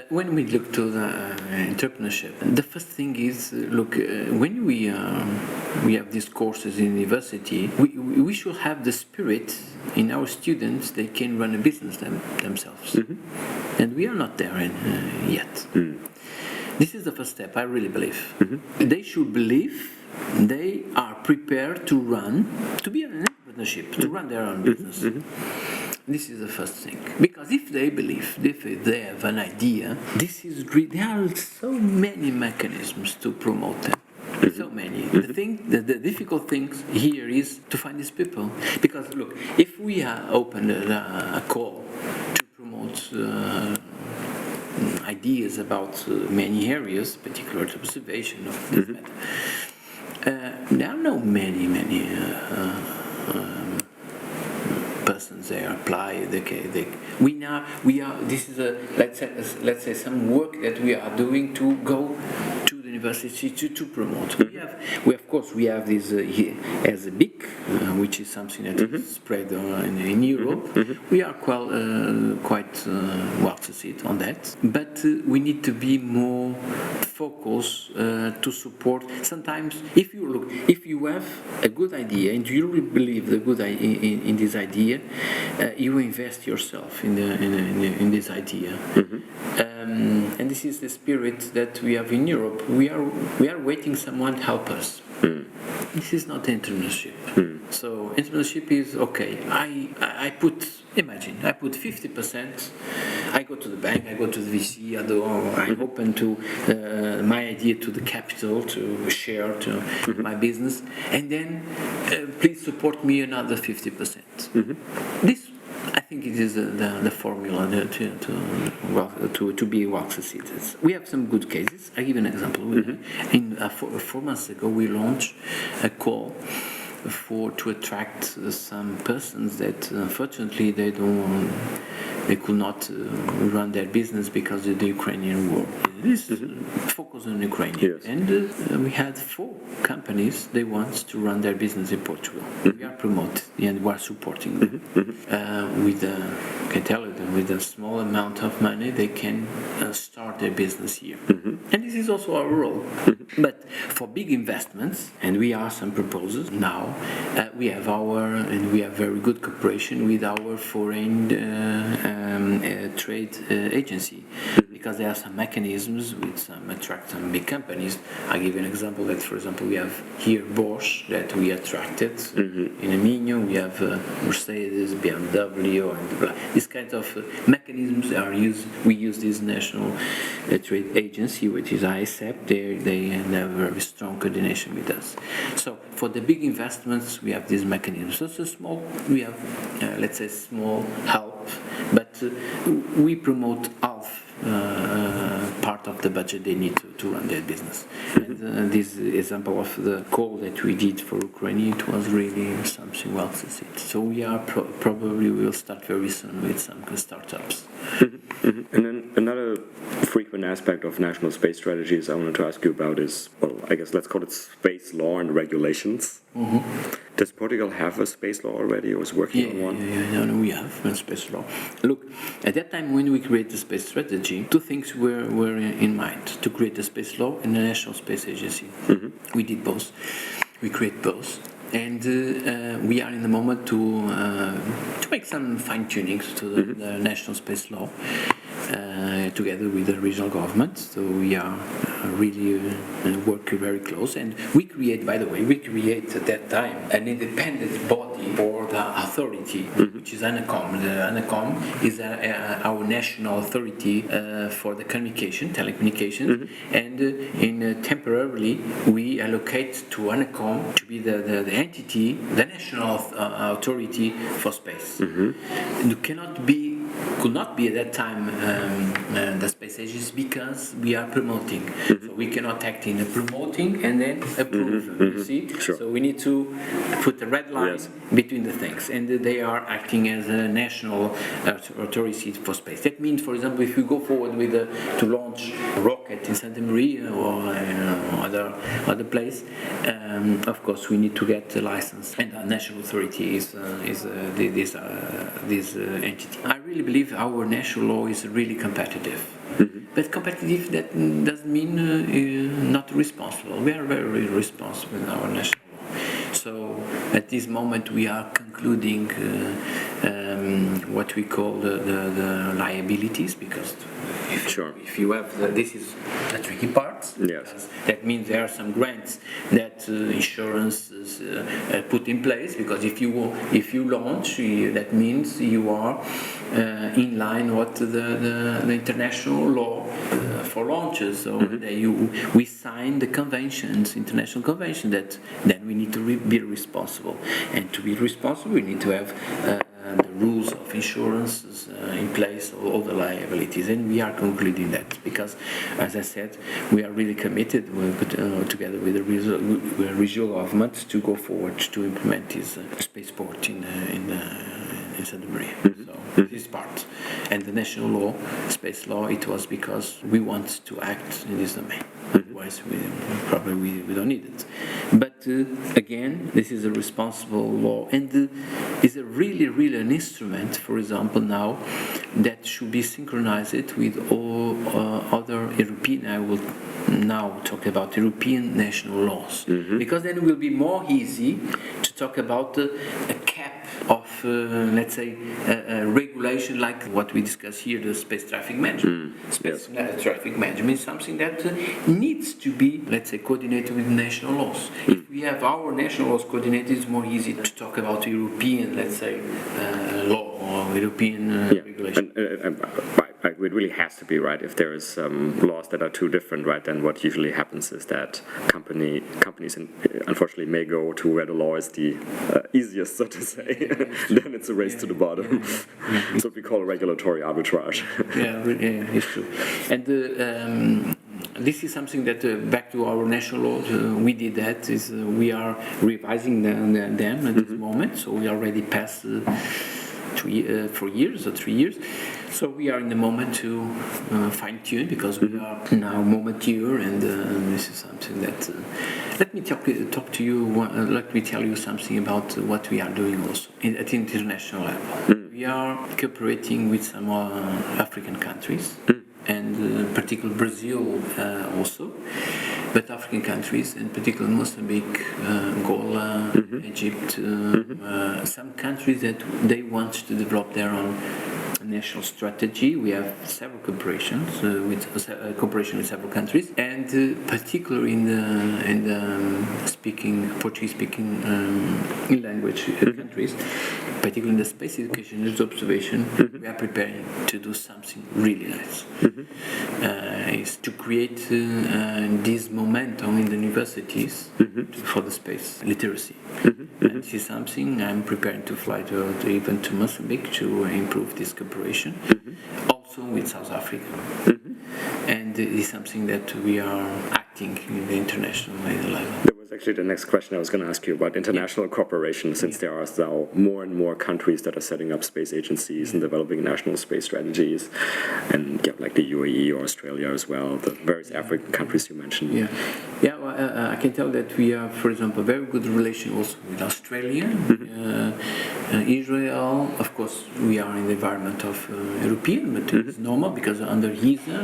When we look to the entrepreneurship, the first thing is when we have these courses in university, we should have the spirit in our students they can run a business themselves, and we are not there yet. This is the first step. I really believe they should believe they are prepared to be an entrepreneurship, to run their own business. This is the first thing, because if they believe, if they have an idea, there are so many mechanisms to promote them. So many. The difficult things here is to find these people, because look, if we open a call to promote ideas about many areas, particularly observation of this matter, there are no many persons they apply. We are. This is let's say some work that we are doing to go to the university to promote. We have this here as a big, which is something that is spread in Europe. We are quite well succeeded on that, but we need to be more focused to support. Sometimes, if you have a good idea and you really believe in this idea, you invest yourself in this idea. And this is the spirit that we have in Europe. We are waiting someone to help us. This is not entrepreneurship. So entrepreneurship is okay. I put 50%. I go to the bank. I go to the VC. I open to my idea to the capital to share to my business, and then please support me another 50%. This, I think, it is the formula to be well succeeded. We have some good cases. I give an example. 4 months ago, we launched a call to attract some persons that unfortunately they could not run their business because of the Ukrainian war. This focus on Ukraine, and we had 4 companies they want to run their business in Portugal. We are promoting and we are supporting them. I can tell you that with a small amount of money they can start their business here, and this is also our role. But for big investments, and we are some proposals now, we have very good cooperation with our foreign trade agency, because there are some mechanisms with attract some big companies. I give you an example that, for example, we have here Bosch that we attracted in Minho. We have Mercedes, BMW, and this kind of mechanisms are used. We use this national trade agency, which is ISEP. They have very strong coordination with us. So for the big investments, we have these mechanisms. So small, we have let's say small help, but we promote half part of the budget they need to run their business. And this example of the call that we did for Ukraine, it was really something well succeeded. So we are probably will start very soon with some startups.
And then another frequent aspect of national space strategies I wanted to ask you about is, well, I guess let's call it space law and regulations. Does Portugal have a space law already, or is working on one?
No, we have a space law. Look, at that time when we created the space strategy, 2 things were in mind: to create a space law and a national space agency. We did both. We create both. And we are in the moment to make some fine tunings to the national space law together with the regional government. So we are really working very close. And we create at that time an independent body or the authority, which is ANACOM. The ANACOM is our national authority for the telecommunications, and temporarily we allocate to ANACOM to be the entity, the national authority for space. It could not be at that time the space agency, because we are promoting. So we cannot act in promoting and then approve. You see?
Sure.
So we need to put a red line between the things, and they are acting as a national authority for space. That means, for example, if we go forward to launch a rocket in Santa Maria or other place, of course we need to get a license, and the national authority is this entity. I really believe believe our national law is really competitive. But competitive, that doesn't mean not responsible. We are very responsible in our national law. So at this moment we are concluding what we call the liabilities, because if you have this is the tricky part.
Yes.
That means there are some grants that insurance is put in place, because if you launch, that means you are in line with the international law for launches. So we sign the conventions, international convention, that then we need to be responsible, and to be responsible we need to have the rules of insurances in place, all the liabilities, and we are concluding that, because, as I said, we are really committed together with the regional government to go forward to implement this spaceport in Santa Maria. So this part, and the national law, space law, it was because we want to act in this domain. Otherwise, we don't need it. But again, this is a responsible law, and is a really an instrument, for example, now that should be synchronized with all other European. I will now talk about European national laws, because then it will be more easy to talk about a cap of, let's say, regulation like what we discuss here, the space traffic management. Traffic management is something that needs to be, let's say, coordinated with national laws. If we have our national laws coordinated, it's more easy to talk about European, let's say, law or European regulation.
It really has to be, right? If there is laws that are too different, right, then what usually happens is that companies unfortunately may go to where the law is the easiest, so to say. Then it's a race to the bottom. So we call regulatory arbitrage.
It's true. And this is something that, back to our national laws, we did that. Is we are revising them at this moment. So we already passed 4 years or 3 years. So we are in the moment to fine-tune, because we are now more mature, and this is something that. Let me talk to you. Let me tell you something about what we are doing also at international level. We are cooperating with some African countries, and particularly Brazil also, but African countries, in particular Mozambique, Angola, Egypt, some countries that they want to develop their own national strategy. We have several cooperations cooperation with several countries, and particularly in the Portuguese-speaking language countries, particularly in the space education and observation, we are preparing to do something really nice. Is to create this momentum in the universities for the space literacy. And this is something I'm preparing to fly even to Mozambique to improve this cooperation, also with South Africa. And it is something that we are acting in the international level.
Actually, the next question I was going to ask you about international cooperation, since there are now more and more countries that are setting up space agencies and developing national space strategies, and like the UAE or Australia as well, the various African countries you mentioned.
Well, I can tell that we have, for example, a very good relation also with Australia, Israel. Of course, we are in the environment of European, but it's normal, because under HISA,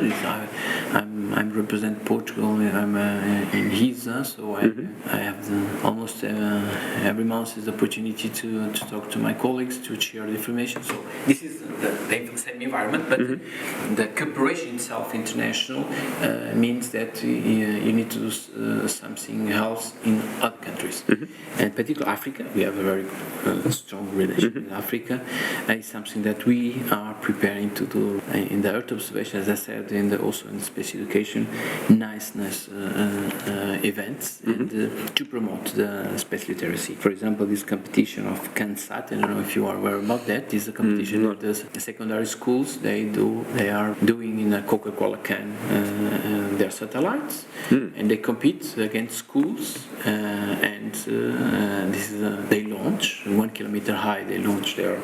I represent Portugal, and I'm in HISA, so I have almost every month is the opportunity to talk to my colleagues, to share the information. So this is the same environment, but the cooperation itself, international, means that you need to do something else in other countries. And particularly Africa, we have a very strong relation with Africa. It's something that we are preparing to do in the Earth observation, as I said, also in the space education, nice events, and to promote the space literacy. For example, this competition of CANSAT, I don't know if you are aware about that. This is a competition that the secondary schools they are doing in a Coca-Cola can their satellites, and they compete against schools, and this is they launch 1 kilometer high. They launch their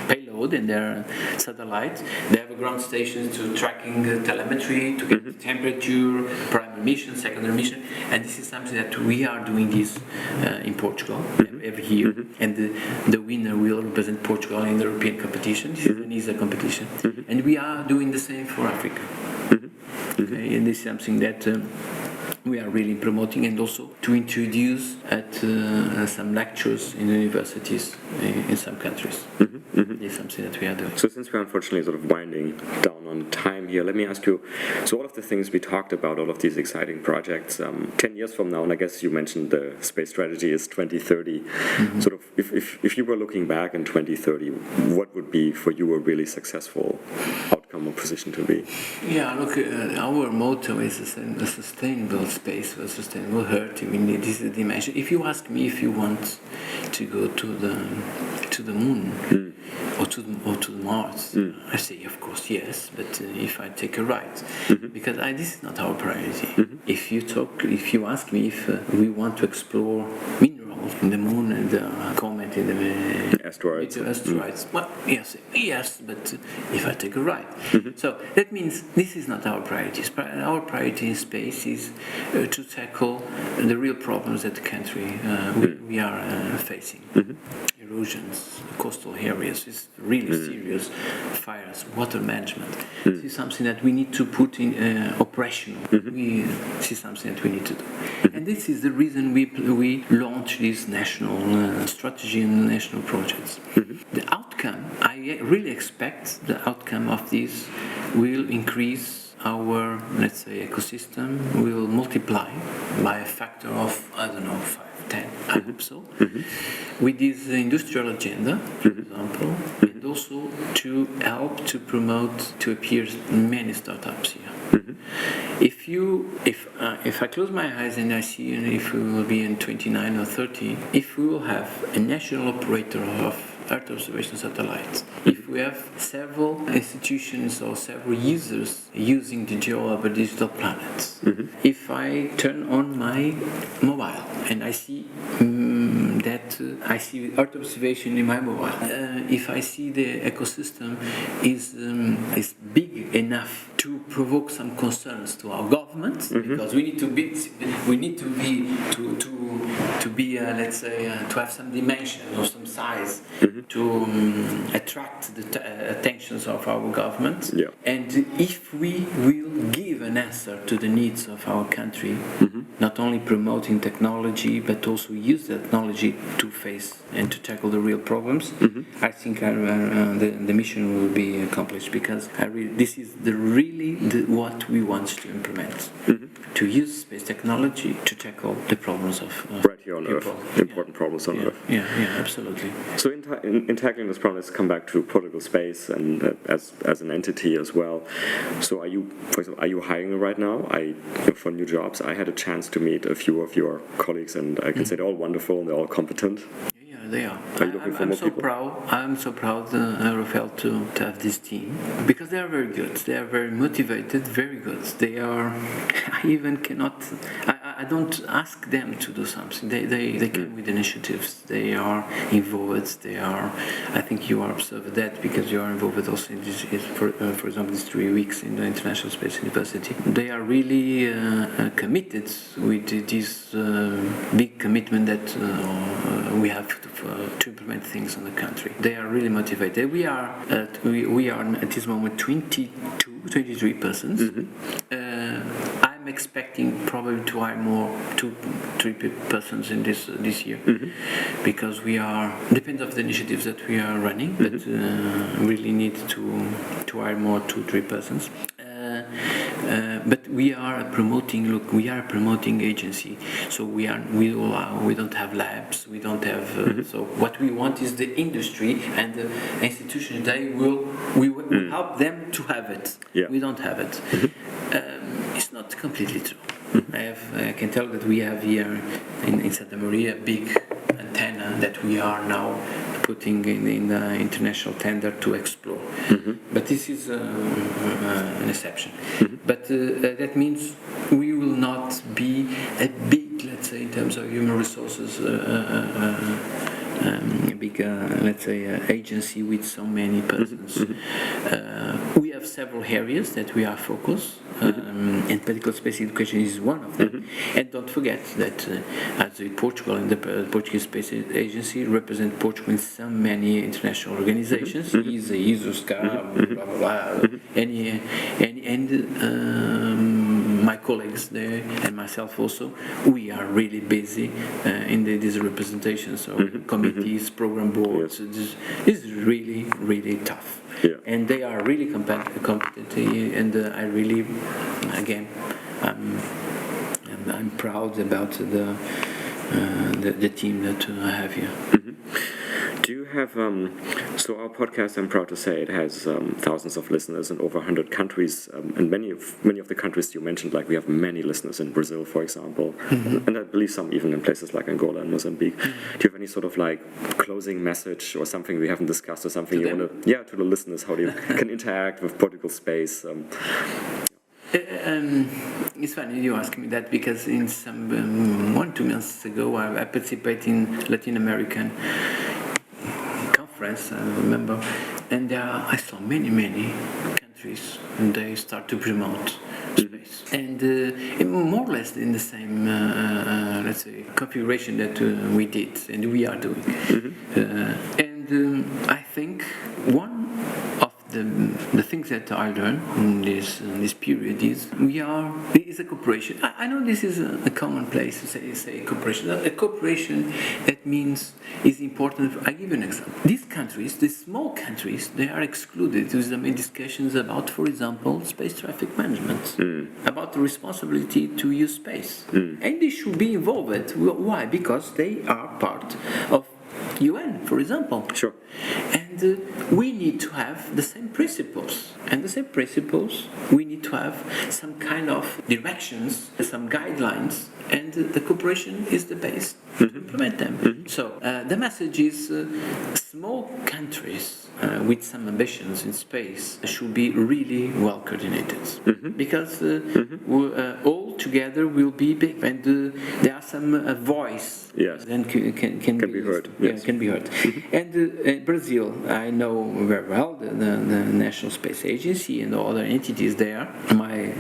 payload road and their satellites. They have a ground station to tracking telemetry, to get the temperature, primary mission, secondary mission, and this is something that we are doing this in Portugal every year, and the winner will represent Portugal in the European competition. This is an ESA competition, and we are doing the same for Africa. Okay, and this is something that we are really promoting, and also to introduce at some lectures in universities in some countries. It's something that we are doing.
So since we're unfortunately sort of winding down on time here, let me ask you, so all of the things we talked about, all of these exciting projects, 10 years from now, and I guess you mentioned the space strategy is 2030, sort of if you were looking back in 2030, what would be for you a really successful outcome or position to be?
Yeah, look, our motto is a sustainable space, a sustainable Earth. I mean, this is the dimension. If you ask me if you want to go to the moon or to Mars, I say of course yes. But if I take a ride, because this is not our priority. If you ask me if we want to explore minerals in the moon and comet in the
asteroids,
well, yes, but if I take a ride, so that means this is not our priority. Our priority in space is to tackle the real problems that the country we are facing. Erosions, coastal areas is really serious. Fires, water management. This is something that we need to put in operational. This is something that we need to do, and this is the reason we launch this national strategy and national projects. The outcome, I really expect the outcome of this will increase our, let's say, ecosystem, will multiply by a factor of, I don't know, 5, 10, I hope so, with this industrial agenda, for example, and also to help to promote, to appear many startups here. If I close my eyes and I see, and if we will be in 29 or 30, if we will have a national operator of Earth observation satellites, if we have several institutions or several users using the geo digital planets, if I turn on my mobile and I see that I see Earth observation in my mobile, if I see the ecosystem is big enough to provoke some concerns to our government, because we need to be let's say to have some dimension or some size to attract the attentions of our government. And if we will give an answer to the needs of our country, not only promoting technology but also use the technology to face and to tackle the real problems, I think the mission will be accomplished, because this is what we want to implement. To use space technology to tackle the problems of
right here on
people.
Earth, important problems on Earth.
Yeah, absolutely.
So in tackling this problem, let's come back to Portugal Space and as an entity as well. So are you hiring right now? For new jobs? I had a chance to meet a few of your colleagues, and I can say they're all wonderful and they're all competent.
They are.
Are you looking for more people?
I'm so proud, Rafael, to have this team, because they are very good. They are very motivated, very good. They are. I even cannot. I don't ask them to do something. They come with initiatives. They are involved. They are. I think you are observed that, because you are involved also in this. For example, these 3 weeks in the International Space University. They are really committed with this big commitment that we have to implement things in the country. They are really motivated. We are at this moment 23 persons. I'm expecting probably to hire more, 2-3 persons in this year, because we are, depends of the initiatives that we are running, but really need to hire more, 2-3 persons. But we are a promoting agency, so we don't have labs, we don't have. So what we want is the industry and the institutions. We will help them to have it. We don't have it. It's not completely true. I can tell that we have here in Santa Maria a big antenna that we are now putting in the international tender to explore. But this is an exception. But that means we will not be a big, let's say, in terms of human resources, a big big, let's say, agency with so many persons. We have several areas that we are focused, and particular space education is one of them. And don't forget that Portugal and the Portuguese Space Agency represent Portugal in so many international organizations. Azores, blah blah blah. My colleagues there and myself also, we are really busy in these representations. So committees, program boards. This is really tough.
Yeah.
And they are really competent, and I really, again, I'm proud about the team that I have here.
Do you have, so our podcast, I'm proud to say, it has thousands of listeners in over 100 countries, and many of the countries you mentioned, like we have many listeners in Brazil, for example, and I believe some even in places like Angola and Mozambique. Do you have any sort of like closing message or something we haven't discussed, or something you want to, to the listeners, how they can interact with Portugal Space?
It's funny you ask me that, because in some 1-2 months ago I participated in Latin American conference, I remember, and I saw many countries, and they start to promote space, and more or less in the same let's say configuration that we did and we are doing. And I think one of the things that I learned in this period is a cooperation. I know this is a common place to say cooperation. A cooperation that means is important. I give you an example. These countries, these small countries, they are excluded. There's many discussions about, for example, space traffic management, about the responsibility to use space, and they should be involved. Why? Because they are part of UN, for example.
Sure.
And we need to have the same principles. And the same principles, we need to have some kind of directions, some guidelines, and the cooperation is the base to implement them. So the message is small countries with some ambitions in space should be really well coordinated, because all together will be big, and there are some voice.
Yes.
Then can be
heard.
Yes. Can be heard. And Brazil, I know very well the National Space Agency and the other entities there. My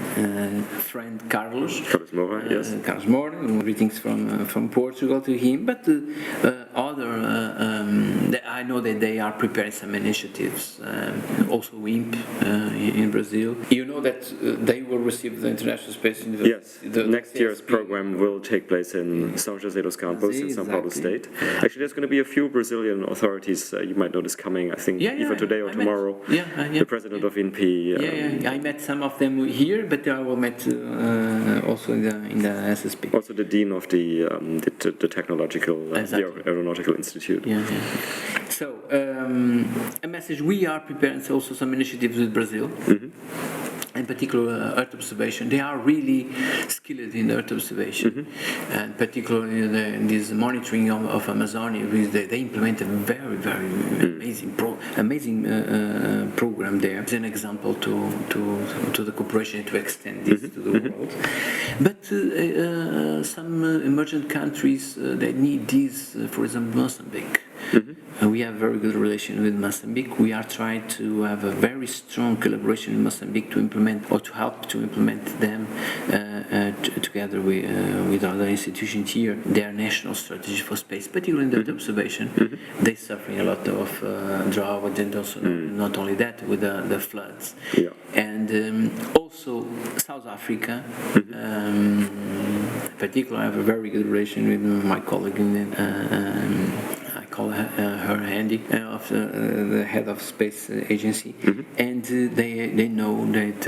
friend Carlos
Moura, yes.
Carlos Moura, greetings from Portugal to him. But I know that they are preparing some initiatives. Also WIMP in Brazil. You know that they will receive the International Space University.
Yes. Next year's program will take place in São José dos Campos in São Paulo State. Actually, there's going to be a few Brazilian authorities, you might notice, coming, I think, either today or tomorrow. The president of INPE.
I met some of them here, but I will meet also in the SSP.
Also the dean of the technological, the aeronautical institute.
So, a message, we are preparing also some initiatives with Brazil. In particular, Earth observation. They are really skilled in Earth observation, and particularly in this monitoring of Amazonia. They implement a very amazing program there. It's an example to the cooperation to extend this to the world. But some emergent countries they need this. For example, Mozambique. We have a very good relation with Mozambique. We are trying to have a very strong collaboration in Mozambique to implement or to help to implement them together with other institutions here, their national strategy for space, particularly in the observation. They're suffering a lot of drought, and also not only that, with the floods. And also South Africa, in particular, I have a very good relation with my colleague I call her Handy, of the head of space agency, and they know that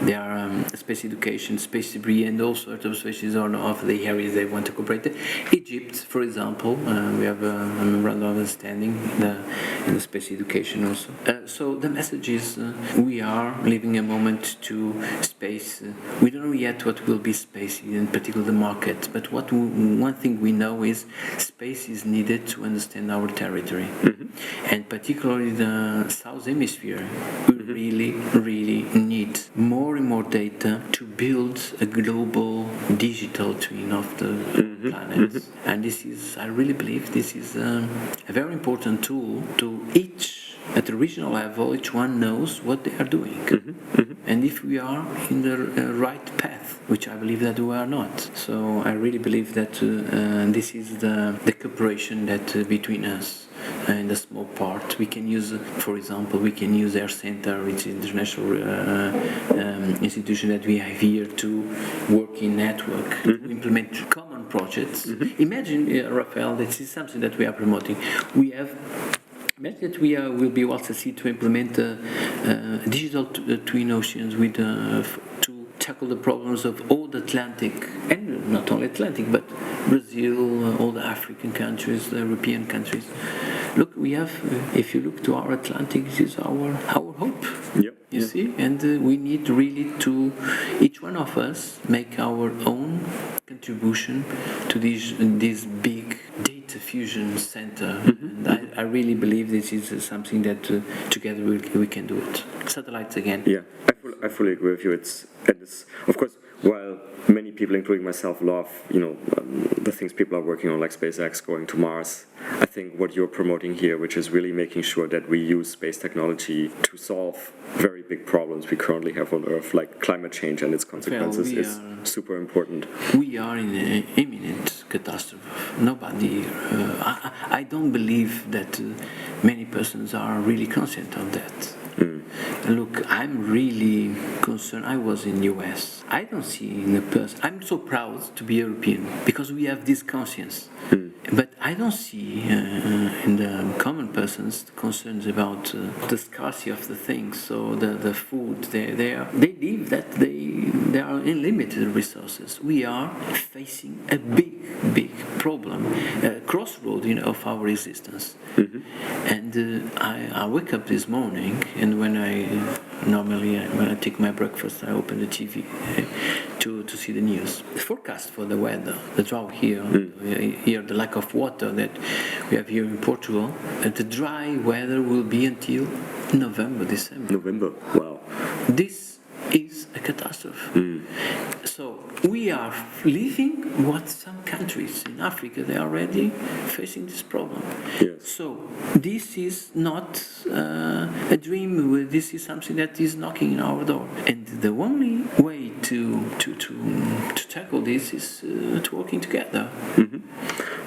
they are space education, space debris, and all sorts of species of the areas they want to cooperate. Egypt, for example, we have a memorandum of understanding in the space education also. So the message is we are living a moment to space. We don't know yet what will be space, in particular the market, but one thing we know is space is needed to understand our territory. territory. And particularly the South Hemisphere, we really need more and more data to build a global digital twin of the planet. And this is, I really believe, this is a very important tool to at the regional level, each one knows what they are doing. And if we are in the right path, which I believe that we are not. So I really believe that this is the cooperation that between us. In the small part, we can use, for example, we can use Air Center, which is the international institution that we have here to work in network, to implement common projects. Imagine, Rafael, this is something that we are promoting. Imagine that we will be well succeed to implement digital twin oceans with to tackle the problems of all the Atlantic, and not only Atlantic, but Brazil, all the African countries, the European countries. Look, we have, if you look to our Atlantic, this is our hope. You see, and we need really to, each one of us, make our own contribution to this big data fusion center. And I really believe this is something that together we can do it. Satellites again.
Yeah, I fully agree with you. It's of course, while many people, including myself, love the things people are working on, like SpaceX going to Mars, I think what you're promoting here, which is really making sure that we use space technology to solve very big problems we currently have on Earth, like climate change and its consequences, is super important.
We are in an imminent catastrophe. Nobody, I don't believe that many persons are really conscious of that. Look, I'm really concerned. I was in US. I don't see in a person. I'm so proud to be European because we have this conscience. But I don't see in the common persons concerns about the scarcity of the things. So the food, they believe that they are unlimited resources. We are facing a big problem, a crossroad of our existence. And I wake up this morning, and when I take my breakfast, I open the TV to see the news. The forecast for the weather, the drought here, the lack of water that we have here in Portugal, and the dry weather will be until November, December.
November, wow.
This is a catastrophe. So we are living what some countries in Africa, they are already facing this problem.
Yes.
So this is not a dream, this is something that is knocking on our door. And the only way to tackle this is to working together.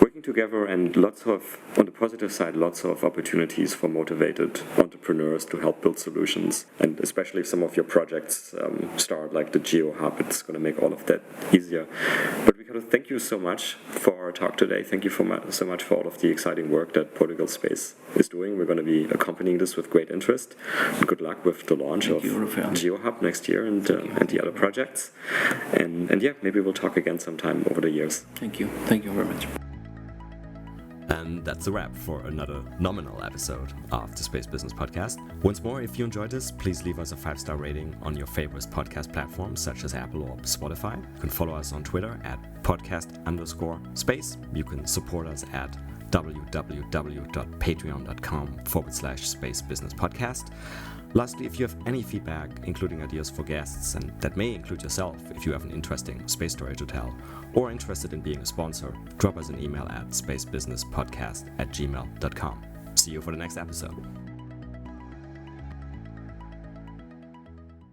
Working together, and on the positive side, lots of opportunities for motivated entrepreneurs to help build solutions. And especially if some of your projects start, like the Geo Hub, it's going to make all of that easier. But Ricardo, thank you so much for our talk today. Thank you so much for all of the exciting work that Portugal Space is doing. We're going to be accompanying this with great interest. And good luck with the launch of Geo Hub next year and the other projects. And yeah, maybe we'll talk again sometime over the years.
Thank you very much.
And that's a wrap for another nominal episode of the Space Business Podcast. Once more, if you enjoyed this, please leave us a 5-star rating on your favorite podcast platforms such as Apple or Spotify. You can follow us on Twitter at podcast_space. You can support us at www.patreon.com/Space Business Podcast. Lastly, if you have any feedback, including ideas for guests, and that may include yourself if you have an interesting space story to tell, or interested in being a sponsor, drop us an email at spacebusinesspodcast@gmail.com. See you for the next episode.